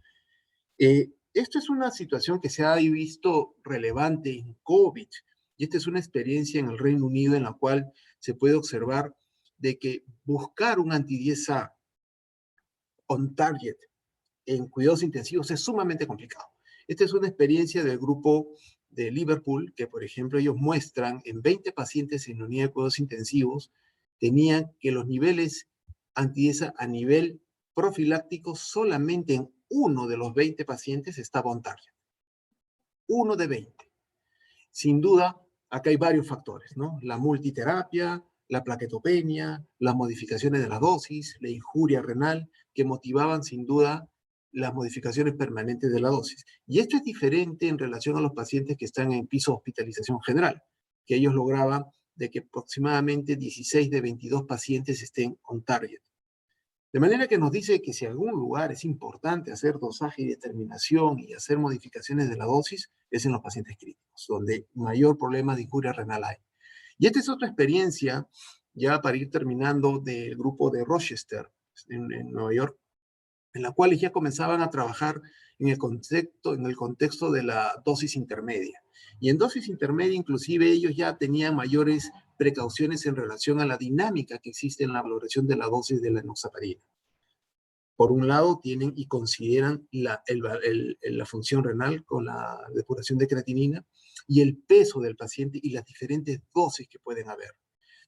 Speaker 5: Esto es una situación que se ha visto relevante en COVID, y esta es una experiencia en el Reino Unido en la cual se puede observar de que buscar un anti-10A on target en cuidados intensivos es sumamente complicado. Esta es una experiencia del grupo de Liverpool, que por ejemplo ellos muestran en 20 pacientes en unidad de cuidados intensivos, tenían que los niveles anti-10A a nivel profiláctico solamente en uno de los 20 pacientes estaba on target. Uno de 20. Sin duda, acá hay varios factores, ¿no? La multiterapia, la plaquetopenia, las modificaciones de la dosis, la injuria renal, que motivaban sin duda las modificaciones permanentes de la dosis. Y esto es diferente en relación a los pacientes que están en piso de hospitalización general, que ellos lograban de que aproximadamente 16 de 22 pacientes estén on target. De manera que nos dice que si en algún lugar es importante hacer dosaje y determinación y hacer modificaciones de la dosis, es en los pacientes críticos, donde mayor problema de injuria renal hay. Y esta es otra experiencia ya para ir terminando, del grupo de Rochester en Nueva York, en la cual ya comenzaban a trabajar en el contexto de la dosis intermedia. Y en dosis intermedia, inclusive, ellos ya tenían mayores precauciones en relación a la dinámica que existe en la valoración de la dosis de la enoxaparina. Por un lado, tienen y consideran la función renal con la depuración de creatinina y el peso del paciente y las diferentes dosis que pueden haber.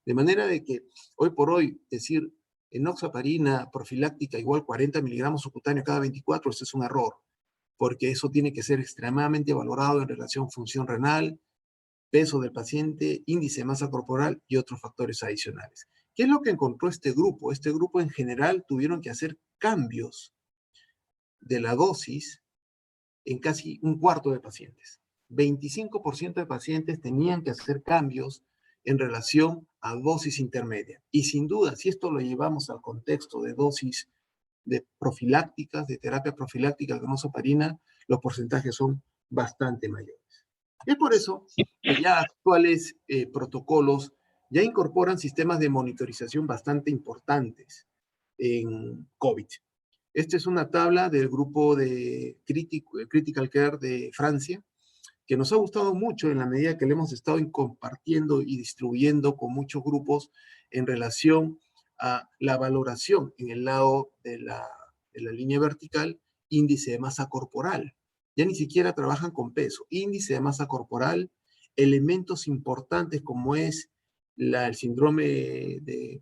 Speaker 5: De manera de que hoy por hoy decir enoxaparina profiláctica igual 40 miligramos subcutáneos cada 24, eso es un error, porque eso tiene que ser extremadamente valorado en relación función renal, peso del paciente, índice de masa corporal y otros factores adicionales. ¿Qué es lo que encontró este grupo? Este grupo en general tuvieron que hacer cambios de la dosis en casi un cuarto de pacientes. 25% de pacientes tenían que hacer cambios en relación a dosis intermedia. Y sin duda, si esto lo llevamos al contexto de dosis de profilácticas, de terapia profiláctica con enoxaparina, los porcentajes son bastante mayores. Es por eso que ya actuales protocolos ya incorporan sistemas de monitorización bastante importantes en COVID. Esta es una tabla del grupo de Critical Care de Francia, que nos ha gustado mucho en la medida que le hemos estado compartiendo y distribuyendo con muchos grupos en relación a la valoración en el lado de la línea vertical, índice de masa corporal. Ya ni siquiera trabajan con peso. Índice de masa corporal, elementos importantes como es el síndrome de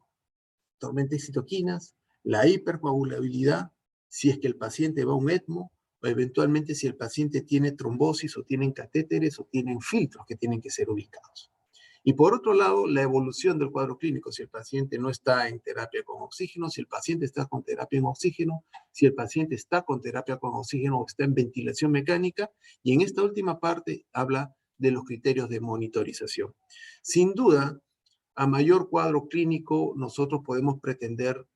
Speaker 5: tormenta de citoquinas, la hipercoagulabilidad, si es que el paciente va a un ECMO, o eventualmente si el paciente tiene trombosis o tienen catéteres o tienen filtros que tienen que ser ubicados. Y por otro lado, la evolución del cuadro clínico, si el paciente no está en terapia con oxígeno, si el paciente está con terapia en oxígeno, si el paciente está con terapia con oxígeno o está en ventilación mecánica, y en esta última parte habla de los criterios de monitorización. Sin duda, a mayor cuadro clínico, nosotros podemos pretender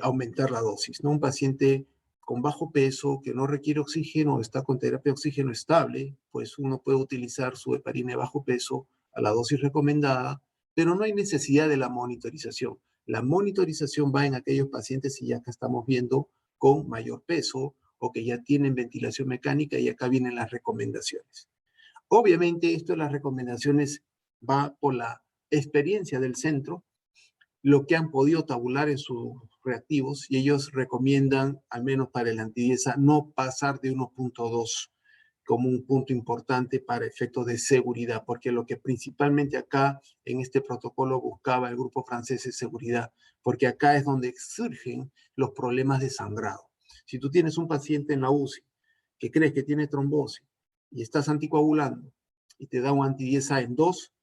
Speaker 5: aumentar la dosis, ¿no? Un paciente con bajo peso, que no requiere oxígeno, está con terapia de oxígeno estable, pues uno puede utilizar su heparina de bajo peso a la dosis recomendada, pero no hay necesidad de la monitorización. La monitorización va en aquellos pacientes, y ya que estamos viendo, con mayor peso o que ya tienen ventilación mecánica, y acá vienen las recomendaciones. Obviamente, esto de las recomendaciones va por la experiencia del centro, lo que han podido tabular en sus reactivos, y ellos recomiendan, al menos para el antidiesa, no pasar de 1.2 como un punto importante para efectos de seguridad, porque lo que principalmente acá en este protocolo buscaba el grupo francés es seguridad, porque acá es donde surgen los problemas de sangrado. Si tú tienes un paciente en la UCI que crees que tiene trombosis y estás anticoagulando y te da un antidiesa en 2,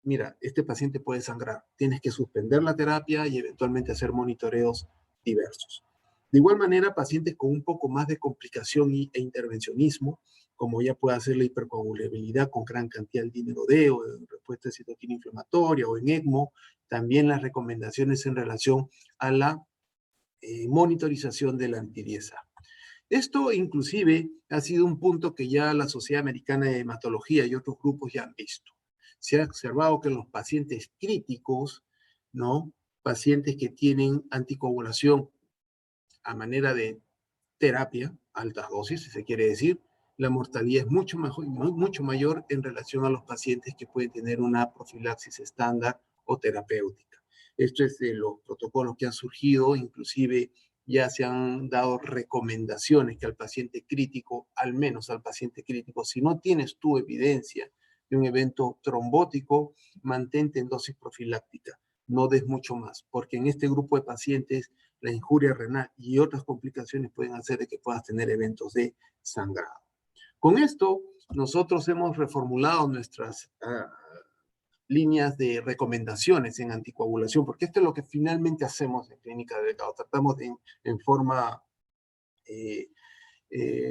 Speaker 5: mira, este paciente puede sangrar. Tienes que suspender la terapia y eventualmente hacer monitoreos diversos. De igual manera, pacientes con un poco más de complicación e intervencionismo, como ya puede ser la hipercoagulabilidad con gran cantidad de dinero D o en respuesta a citoquina inflamatoria o en ECMO, también las recomendaciones en relación a la monitorización de la antidiesa. Esto inclusive ha sido un punto que ya la Sociedad Americana de Hematología y otros grupos ya han visto. Se ha observado que en los pacientes críticos, ¿no? Pacientes que tienen anticoagulación a manera de terapia, altas dosis, si se quiere decir, la mortalidad es mucho mayor en relación a los pacientes que pueden tener una profilaxis estándar o terapéutica. Esto es de los protocolos que han surgido, inclusive ya se han dado recomendaciones que al paciente crítico, al menos al paciente crítico, si no tienes tu evidencia de un evento trombótico, mantente en dosis profiláctica, no des mucho más, porque en este grupo de pacientes la injuria renal y otras complicaciones pueden hacer de que puedas tener eventos de sangrado. Con esto, nosotros hemos reformulado nuestras líneas de recomendaciones en anticoagulación, porque esto es lo que finalmente hacemos en clínica de Becao. Tratamos de, en forma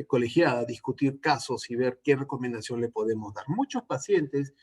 Speaker 5: colegiada, discutir casos y ver qué recomendación le podemos dar. Muchos pacientes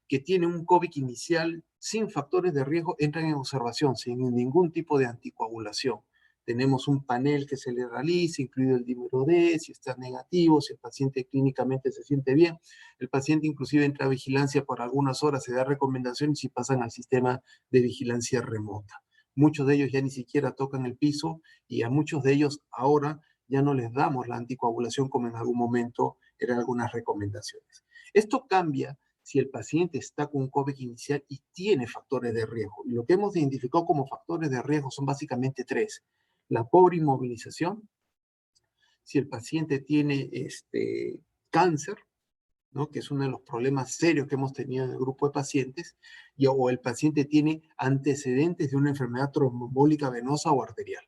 Speaker 5: que tienen un COVID inicial sin factores de riesgo entran en observación, sin ningún tipo de anticoagulación. tenemos un panel que se le realiza, incluido el dímero D, si está negativo, si el paciente clínicamente se siente bien. El paciente inclusive entra a vigilancia por algunas horas, se da recomendaciones y pasan al sistema de vigilancia remota. Muchos de ellos ya ni siquiera tocan el piso y a muchos de ellos ahora ya no les damos la anticoagulación como en algún momento eran algunas recomendaciones. Esto cambia si el paciente está con un COVID inicial y tiene factores de riesgo. Y lo que hemos identificado como factores de riesgo son básicamente 3. La pobre inmovilización, si el paciente tiene cáncer, ¿no?, que es uno de los problemas serios que hemos tenido en el grupo de pacientes, o el paciente tiene antecedentes de una enfermedad tromboembólica venosa o arterial.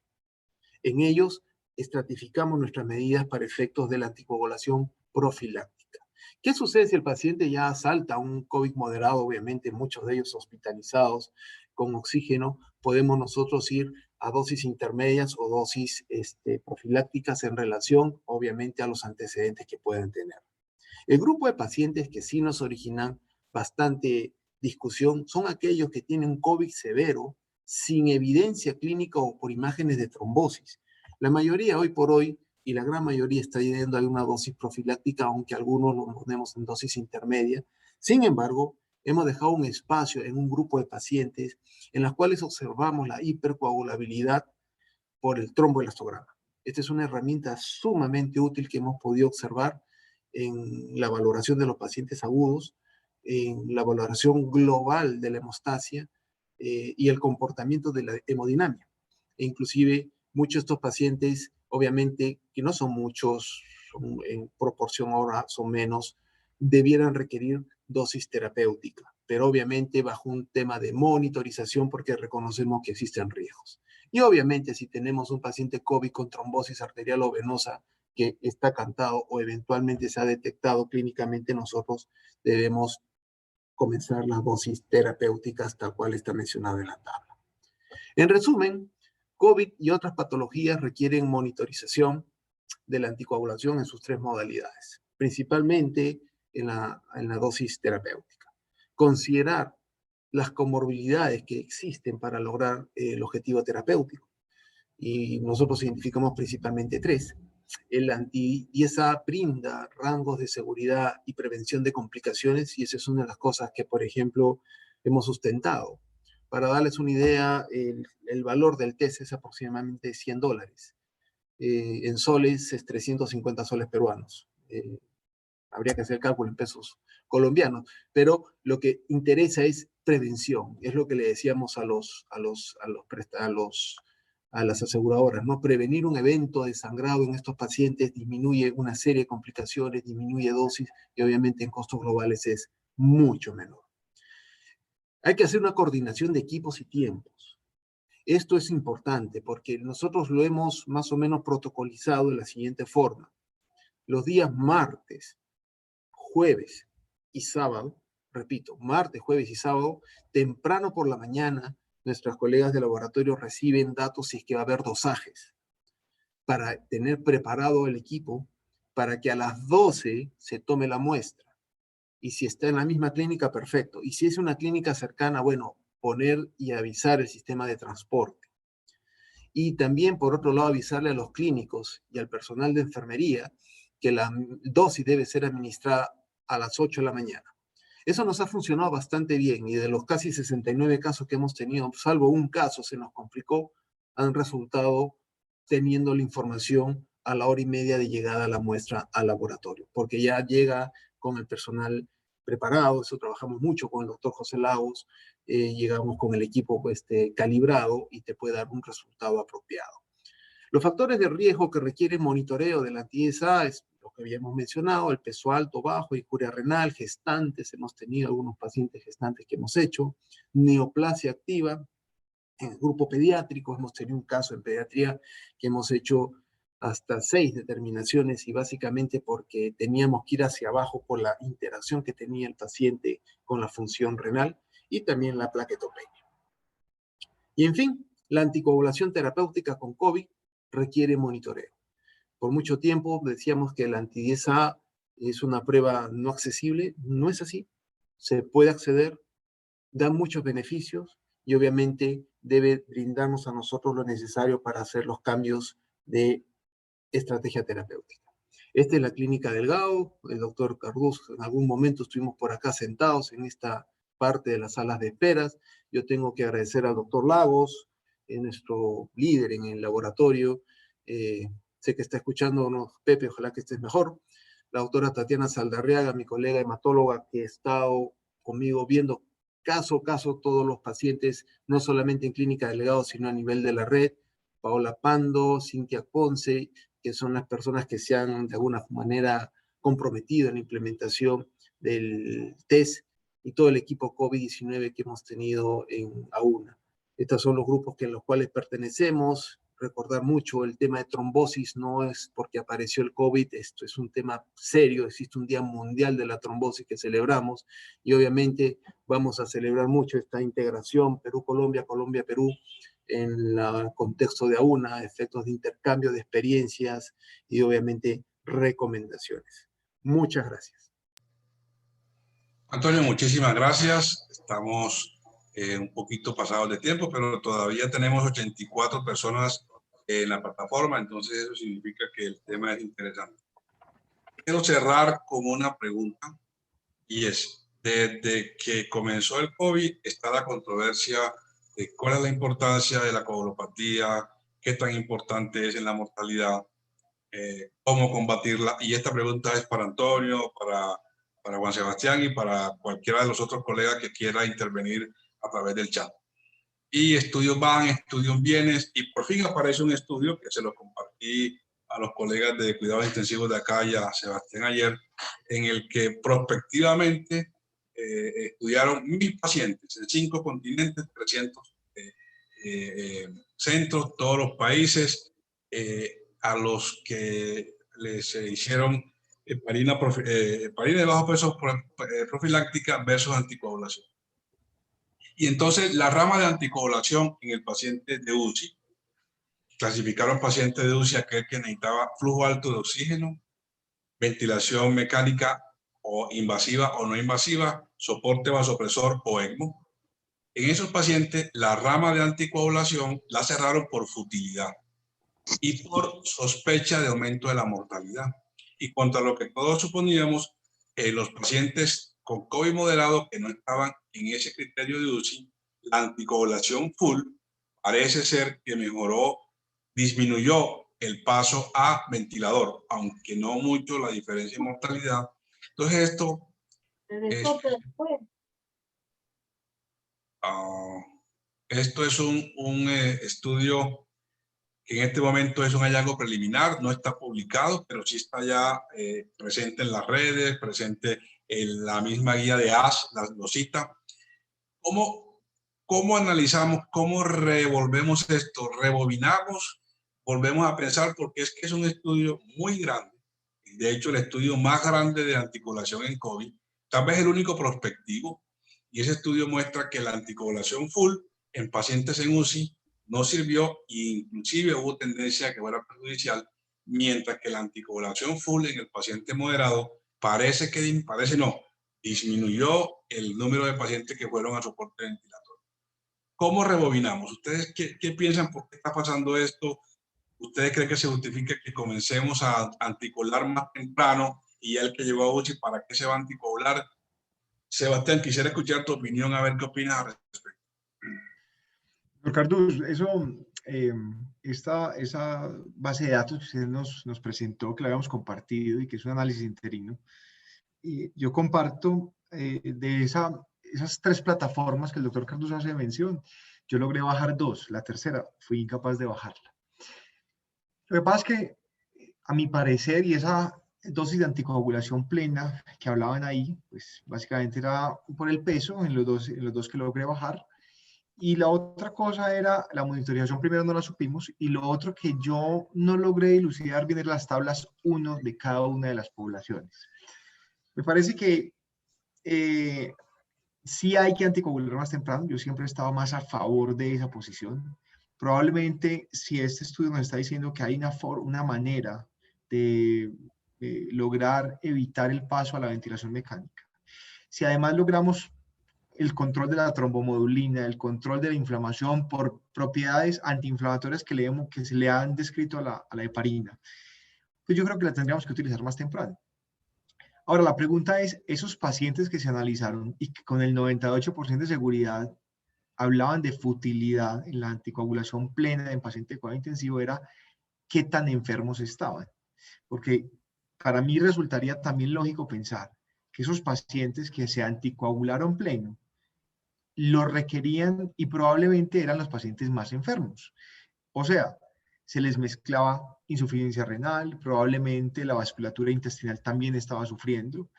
Speaker 5: En ellos estratificamos nuestras medidas para efectos de la anticoagulación profiláctica. ¿Qué sucede si el paciente ya salta a un COVID moderado? Obviamente, muchos de ellos hospitalizados con oxígeno, podemos nosotros ir a dosis intermedias o dosis profilácticas en relación, obviamente, a los antecedentes que pueden tener. El grupo de pacientes que sí nos originan bastante discusión son aquellos que tienen un COVID severo, sin evidencia clínica o por imágenes de trombosis. La mayoría hoy por hoy, y la gran mayoría está yendo a una dosis profiláctica, aunque algunos lo ponemos en dosis intermedia. Sin embargo, hemos dejado un espacio en un grupo de pacientes en los cuales observamos la hipercoagulabilidad por el tromboelastograma. Esta es una herramienta sumamente útil que hemos podido observar en la valoración de los pacientes agudos, en la valoración global de la hemostasia y el comportamiento de la hemodinamia. E inclusive muchos de estos pacientes, obviamente, que no son muchos, son en proporción ahora son menos, debieran requerir dosis terapéutica, pero obviamente bajo un tema de monitorización porque reconocemos que existen riesgos. Y obviamente si tenemos un paciente COVID con trombosis arterial o venosa que está cantado o eventualmente se ha detectado clínicamente, nosotros debemos comenzar las dosis terapéuticas tal cual está mencionado en la tabla. En resumen, COVID y otras patologías requieren monitorización de la anticoagulación en sus 3 modalidades, principalmente en la dosis terapéutica. Considerar las comorbilidades que existen para lograr el objetivo terapéutico. Y nosotros identificamos principalmente 3. El anti-ISA brinda rangos de seguridad y prevención de complicaciones, y esa es una de las cosas que, por ejemplo, hemos sustentado. Para darles una idea, el valor del test es aproximadamente $100. En soles es 350 soles peruanos. Habría que hacer el cálculo en pesos colombianos, pero lo que interesa es prevención, es lo que le decíamos a las aseguradoras, ¿no? Prevenir un evento de sangrado en estos pacientes disminuye una serie de complicaciones, disminuye dosis y obviamente en costos globales es mucho menor. Hay que hacer una coordinación de equipos y tiempos. Esto es importante porque nosotros lo hemos más o menos protocolizado de la siguiente forma. Los días martes, jueves y sábado, repito, martes, jueves y sábado, temprano por la mañana, nuestras colegas de laboratorio reciben datos si es que va a haber dosajes para tener preparado el equipo para que a las 12 se tome la muestra. Y si está en la misma clínica, perfecto. Y si es una clínica cercana, bueno, poner y avisar el sistema de transporte. Y también, por otro lado, avisarle a los clínicos y al personal de enfermería que la dosis debe ser administrada a las 8 de la mañana. Eso nos ha funcionado bastante bien y de los casi 69 casos que hemos tenido, salvo un caso se nos complicó, han resultado teniendo la información a la hora y media de llegada a la muestra al laboratorio, porque ya llega con el personal preparado. Eso trabajamos mucho con el doctor José Lagos, llegamos con el equipo calibrado y te puede dar un resultado apropiado. Los factores de riesgo que requieren monitoreo de la anti-ISA es lo que habíamos mencionado, el peso alto, bajo, injuria renal, gestantes, hemos tenido algunos pacientes gestantes que hemos hecho, neoplasia activa, en el grupo pediátrico hemos tenido un caso en pediatría que hemos hecho hasta 6 determinaciones y básicamente porque teníamos que ir hacia abajo por la interacción que tenía el paciente con la función renal y también la plaquetopenia. Y en fin, la anticoagulación terapéutica con COVID requiere monitoreo. Por mucho tiempo decíamos que la anti-ISA es una prueba no accesible. No es así. Se puede acceder, da muchos beneficios y obviamente debe brindarnos a nosotros lo necesario para hacer los cambios de estrategia terapéutica. Esta es la Clínica Delgado, el doctor Cardús, en algún momento estuvimos por acá sentados en esta parte de las salas de esperas. Yo tengo que agradecer al doctor Lagos, nuestro líder en el laboratorio. Sé que está escuchándonos, Pepe, ojalá que estés mejor. La doctora Tatiana Saldarriaga, mi colega hematóloga, que ha estado conmigo viendo caso a caso todos los pacientes, no solamente en Clínica Delgado, sino a nivel de la red. Paola Pando, Cintia Ponce, que son las personas que se han de alguna manera comprometido en la implementación del test, y todo el equipo COVID-19 que hemos tenido en AUNA. Estos son los grupos en los cuales pertenecemos. Recordar mucho el tema de trombosis, no es porque apareció el COVID, esto es un tema serio, existe un Día Mundial de la Trombosis que celebramos, y obviamente vamos a celebrar mucho esta integración Perú-Colombia, Colombia-Perú, en el contexto de AUNA, efectos de intercambio de experiencias y obviamente recomendaciones. Muchas gracias.
Speaker 2: Antonio, muchísimas gracias. Estamos un poquito pasados de tiempo, pero todavía tenemos 84 personas en la plataforma, entonces eso significa que el tema es interesante. Quiero cerrar con una pregunta, y es, desde que comenzó el COVID está la controversia de cuál es la importancia de la coagulopatía, qué tan importante es en la mortalidad, cómo combatirla, y esta pregunta es para Antonio, para Juan Sebastián y para cualquiera de los otros colegas que quiera intervenir a través del chat. Y estudios van, estudios vienen, y por fin aparece un estudio que se lo compartí a los colegas de cuidados intensivos de acá y a Sebastián ayer, en el que prospectivamente estudiaron 1000 pacientes en 5 continentes, 300 centros, todos los países, a los que les hicieron heparina de bajo peso profiláctica versus anticoagulación. Y entonces la rama de anticoagulación en el paciente de UCI, clasificaron pacientes de UCI aquel que necesitaba flujo alto de oxígeno, ventilación mecánica o invasiva o no invasiva, soporte vasopresor o ECMO. En esos pacientes la rama de anticoagulación la cerraron por futilidad y por sospecha de aumento de la mortalidad. Y contra lo que todos suponíamos, los pacientes con COVID moderado que no estaban en ese criterio de UCI, la anticoagulación full parece ser que mejoró, disminuyó el paso a ventilador, aunque no mucho la diferencia en mortalidad. Entonces esto es un estudio que en este momento es un hallazgo preliminar, no está publicado, pero sí está ya presente en las redes, presente en la misma guía de ASH, lo cita. ¿Cómo analizamos, cómo revolvemos esto? Rebobinamos, volvemos a pensar, porque es que es un estudio muy grande. De hecho, el estudio más grande de anticoagulación en COVID, tal vez el único prospectivo, y ese estudio muestra que la anticoagulación full en pacientes en UCI no sirvió, e inclusive hubo tendencia a que fuera perjudicial, mientras que la anticoagulación full en el paciente moderado disminuyó el número de pacientes que fueron a soporte ventilatorio. ¿Cómo rebobinamos? ¿Ustedes qué piensan? ¿Por qué está pasando esto? ¿Ustedes creen que se justifica que comencemos a anticoagular más temprano y el que llegó a UCI, para qué se va a anticoagular? Sebastián, quisiera escuchar tu opinión, a ver qué opinas al respecto.
Speaker 3: Doctor Cardús, esa base de datos que usted nos presentó, que la habíamos compartido y que es un análisis interino, y yo comparto de esas 3 plataformas que el doctor Cardús hace mención. Yo logré bajar 2, la tercera fui incapaz de bajarla. Lo que pasa es que, a mi parecer, y esa dosis de anticoagulación plena que hablaban ahí, pues básicamente era por el peso en los dos que logré bajar. Y la otra cosa era la monitorización, primero no la supimos, y lo otro que yo no logré dilucidar bien eran las tablas 1 de cada una de las poblaciones. Me parece que sí hay que anticoagular más temprano. Yo siempre he estado más a favor de esa posición. Probablemente, si este estudio nos está diciendo que hay una manera de lograr evitar el paso a la ventilación mecánica, si además logramos el control de la trombomodulina, el control de la inflamación por propiedades antiinflamatorias que se le han descrito a la heparina. Pues yo creo que la tendríamos que utilizar más temprano. Ahora, la pregunta es, esos pacientes que se analizaron y que con el 98% de seguridad hablaban de futilidad en la anticoagulación plena en paciente de cuidado intensivo, era qué tan enfermos estaban. Porque para mí resultaría también lógico pensar que esos pacientes que se anticoagularon pleno lo requerían y probablemente eran los pacientes más enfermos. O sea, se les mezclaba insuficiencia renal, probablemente la vasculatura intestinal también estaba sufriendo.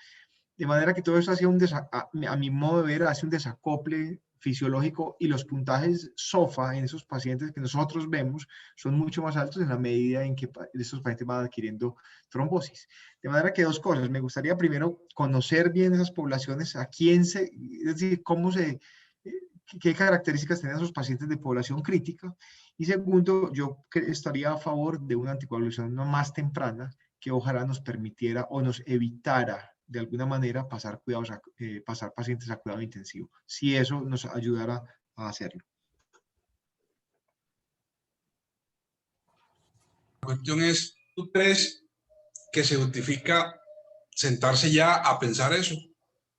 Speaker 3: De manera que todo eso hacía a mi modo de ver, hace un desacople fisiológico y los puntajes SOFA en esos pacientes que nosotros vemos son mucho más altos en la medida en que estos pacientes van adquiriendo trombosis. De manera que dos cosas, me gustaría primero conocer bien esas poblaciones, es decir, qué características tienen esos pacientes de población crítica, y segundo, yo estaría a favor de una anticoagulación más temprana que ojalá nos permitiera o nos evitara de alguna manera pasar pacientes a cuidado intensivo, si eso nos ayudara a hacerlo.
Speaker 2: La cuestión es, ¿tú crees que se justifica sentarse ya a pensar eso?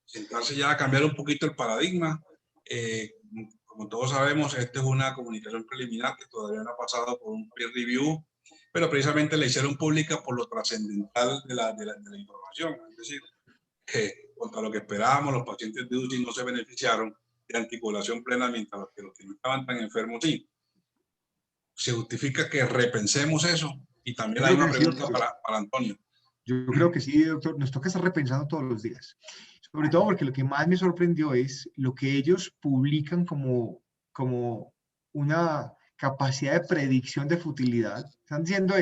Speaker 2: Sentarse ya a cambiar un poquito el paradigma. Como todos sabemos, esta es una comunicación preliminar que todavía no ha pasado por un peer review, pero precisamente la hicieron pública por lo trascendental de la información. Es decir, que contra lo que esperábamos, los pacientes de UCI no se beneficiaron de anticoagulación plena, mientras los que no estaban tan enfermos sí. ¿Se justifica que repensemos eso? Y también hay una pregunta para Antonio.
Speaker 3: Yo creo que sí, doctor, nos toca estar repensando todos los días. Sobre todo porque lo que más me sorprendió es lo que ellos publican como una capacidad de predicción de futilidad. Están diciendo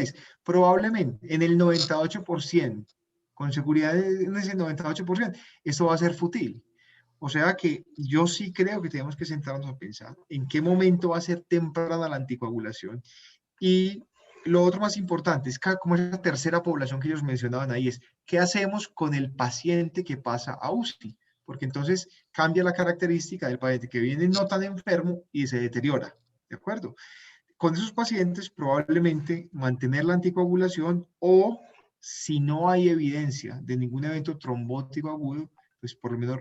Speaker 3: probablemente en el 98%, con seguridad en ese 98%, esto va a ser fútil. O sea que yo sí creo que tenemos que sentarnos a pensar en qué momento va a ser temprana la anticoagulación. Y lo otro más importante es como esa tercera población que ellos mencionaban ahí, es ¿qué hacemos con el paciente que pasa a UCI? Porque entonces cambia la característica del paciente que viene no tan enfermo y se deteriora, ¿de acuerdo? Con esos pacientes probablemente mantener la anticoagulación o, si no hay evidencia de ningún evento trombótico agudo, pues por lo menos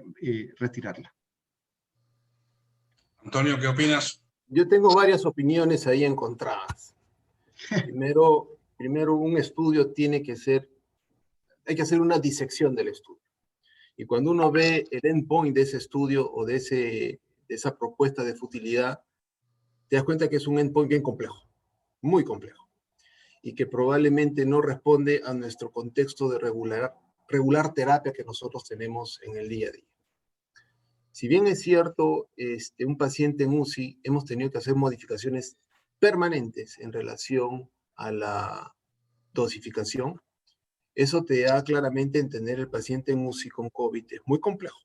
Speaker 3: retirarla.
Speaker 2: Antonio, ¿qué opinas?
Speaker 5: Yo tengo varias opiniones ahí encontradas. Primero un estudio hay que hacer una disección del estudio. Y cuando uno ve el endpoint de ese estudio o de esa propuesta de futilidad, te das cuenta que es un endpoint bien complejo, muy complejo, y que probablemente no responde a nuestro contexto de regular terapia que nosotros tenemos en el día a día. Si bien es cierto, un paciente en UCI hemos tenido que hacer modificaciones permanentes en relación a la dosificación, eso te da claramente a entender el paciente en UCI con COVID es muy complejo.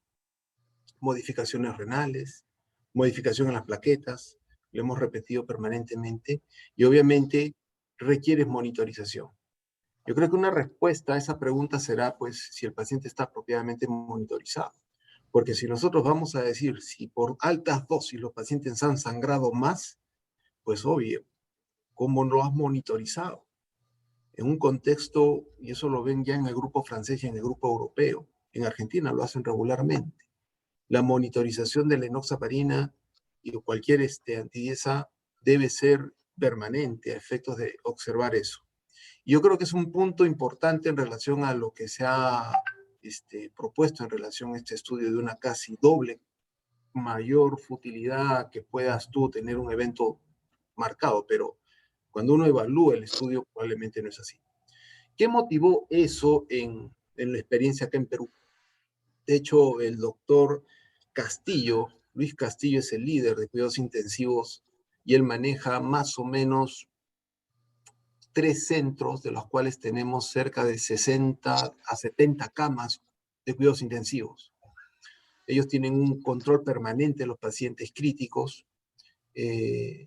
Speaker 5: Modificaciones renales, modificación en las plaquetas, lo hemos repetido permanentemente, y obviamente requiere monitorización. Yo creo que una respuesta a esa pregunta será, pues, si el paciente está apropiadamente monitorizado. Porque si nosotros vamos a decir, si por altas dosis los pacientes han sangrado más, pues obvio, ¿cómo no lo has monitorizado? En un contexto, y eso lo ven ya en el grupo francés y en el grupo europeo, en Argentina lo hacen regularmente. La monitorización de la enoxaparina y cualquier antidiesa debe ser permanente a efectos de observar eso. Yo creo que es un punto importante en relación a lo que se ha propuesto en relación a este estudio de una casi doble mayor futilidad que puedas tú tener un evento marcado, pero cuando uno evalúa el estudio probablemente no es así. ¿Qué motivó eso en la experiencia acá en Perú? De hecho, el doctor Castillo, Luis Castillo, es el líder de cuidados intensivos y él maneja más o menos 3 centros, de los cuales tenemos cerca de 60 a 70 camas de cuidados intensivos. Ellos tienen un control permanente de los pacientes críticos,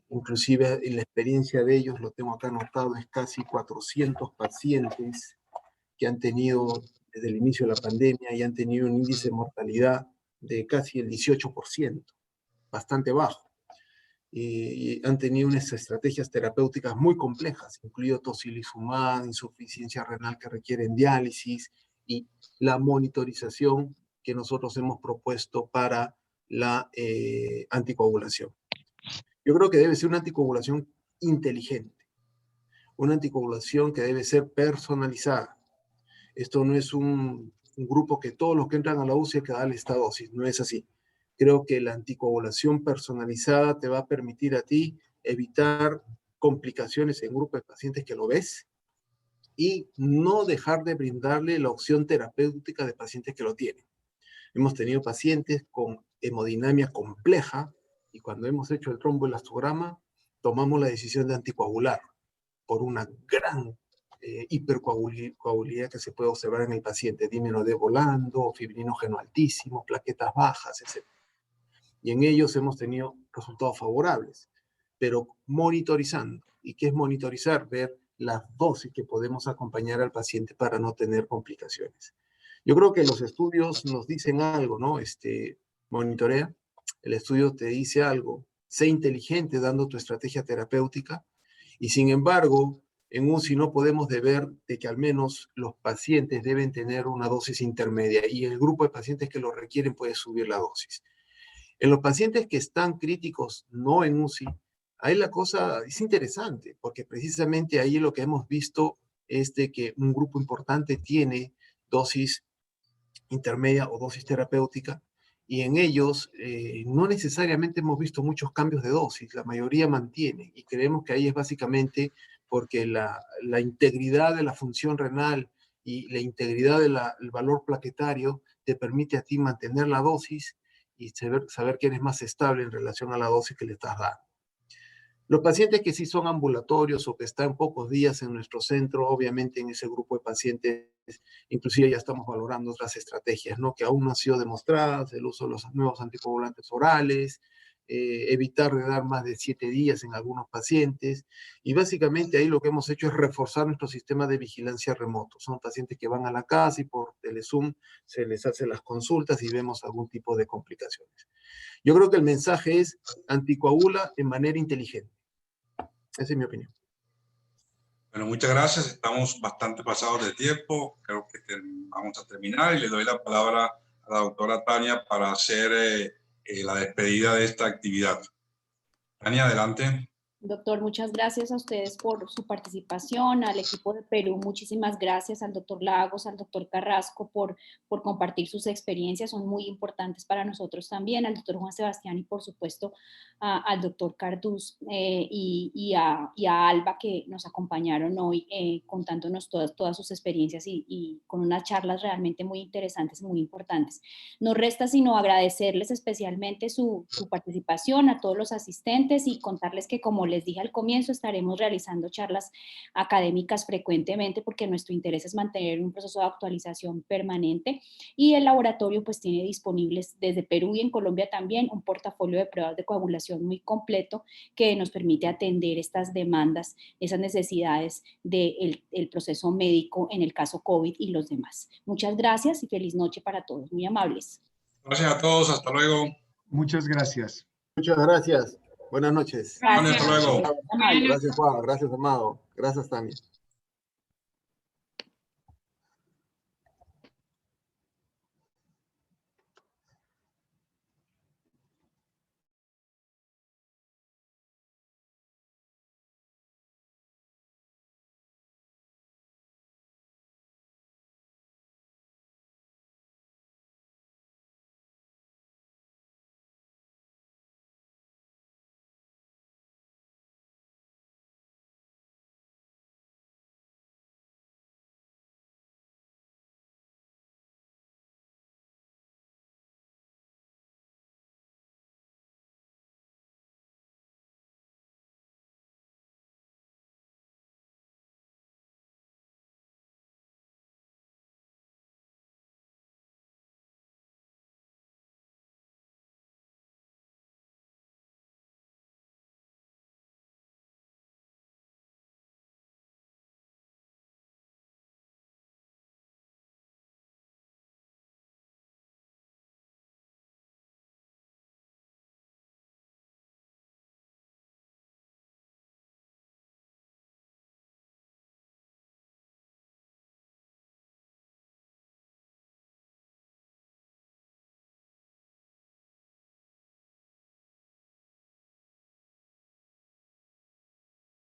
Speaker 5: inclusive en la experiencia de ellos, lo tengo acá anotado, es casi 400 pacientes que han tenido desde el inicio de la pandemia y han tenido un índice de mortalidad de casi el 18%, bastante bajo. Y han tenido unas estrategias terapéuticas muy complejas, incluido tocilizumab, insuficiencia renal que requieren diálisis y la monitorización que nosotros hemos propuesto para la anticoagulación. Yo creo que debe ser una anticoagulación inteligente, una anticoagulación que debe ser personalizada. Esto no es un grupo que todos los que entran a la UCI hay que darle esta dosis, no es así. Creo que la anticoagulación personalizada te va a permitir a ti evitar complicaciones en grupos de pacientes que lo ves y no dejar de brindarle la opción terapéutica de pacientes que lo tienen. Hemos tenido pacientes con hemodinamia compleja y cuando hemos hecho el tromboelastograma tomamos la decisión de anticoagular por una gran hipercoagulabilidad que se puede observar en el paciente, dímero de volando, fibrinógeno altísimo, plaquetas bajas, etc. Y en ellos hemos tenido resultados favorables, pero monitorizando. ¿Y qué es monitorizar? Ver las dosis que podemos acompañar al paciente para no tener complicaciones. Yo creo que los estudios nos dicen algo, ¿no? Monitorea, el estudio te dice algo, sé inteligente dando tu estrategia terapéutica, y sin embargo, en UCI no podemos deber de que al menos los pacientes deben tener una dosis intermedia, y el grupo de pacientes que lo requieren puede subir la dosis. En los pacientes que están críticos, no en UCI, ahí la cosa es interesante, porque precisamente ahí lo que hemos visto es de que un grupo importante tiene dosis intermedia o dosis terapéutica, y en ellos no necesariamente hemos visto muchos cambios de dosis, la mayoría mantiene, y creemos que ahí es básicamente porque la integridad de la función renal y la integridad del valor plaquetario te permite a ti mantener la dosis y saber que eres más estable en relación a la dosis que le estás dando. Los pacientes que sí son ambulatorios o que están pocos días en nuestro centro, obviamente en ese grupo de pacientes, inclusive ya estamos valorando otras estrategias, ¿no? Que aún no han sido demostradas, el uso de los nuevos anticoagulantes orales, evitar de dar más de 7 días en algunos pacientes, y básicamente ahí lo que hemos hecho es reforzar nuestro sistema de vigilancia remoto. Son pacientes que van a la casa y por telezoom se les hace las consultas y vemos algún tipo de complicaciones. Yo creo que el mensaje es anticoagula de manera inteligente. Esa es mi opinión.
Speaker 2: Bueno, muchas gracias. Estamos bastante pasados de tiempo. Creo que vamos a terminar y le doy la palabra a la doctora Tania para hacer la despedida de esta actividad. Tania, adelante.
Speaker 1: Doctor, muchas gracias a ustedes por su participación, al equipo de Perú, muchísimas gracias, al doctor Lagos, al doctor Carrasco por compartir sus experiencias, son muy importantes para nosotros también, al doctor Juan Sebastián y por supuesto al doctor Cardús y a Alba que nos acompañaron hoy contándonos todas sus experiencias y con unas charlas realmente muy interesantes y muy importantes. No resta sino agradecerles especialmente su participación a todos los asistentes y contarles que, como les dije al comienzo, estaremos realizando charlas académicas frecuentemente porque nuestro interés es mantener un proceso de actualización permanente, y el laboratorio pues tiene disponibles desde Perú y en Colombia también un portafolio de pruebas de coagulación muy completo que nos permite atender estas demandas, esas necesidades del proceso médico en el caso COVID y los demás. Muchas gracias y feliz noche para todos, muy amables.
Speaker 2: Gracias a todos, hasta luego.
Speaker 3: Muchas gracias.
Speaker 5: Muchas gracias. Buenas noches.
Speaker 4: Gracias.
Speaker 2: Hasta luego.
Speaker 5: Gracias, Juan. Gracias, Amado. Gracias, Tania.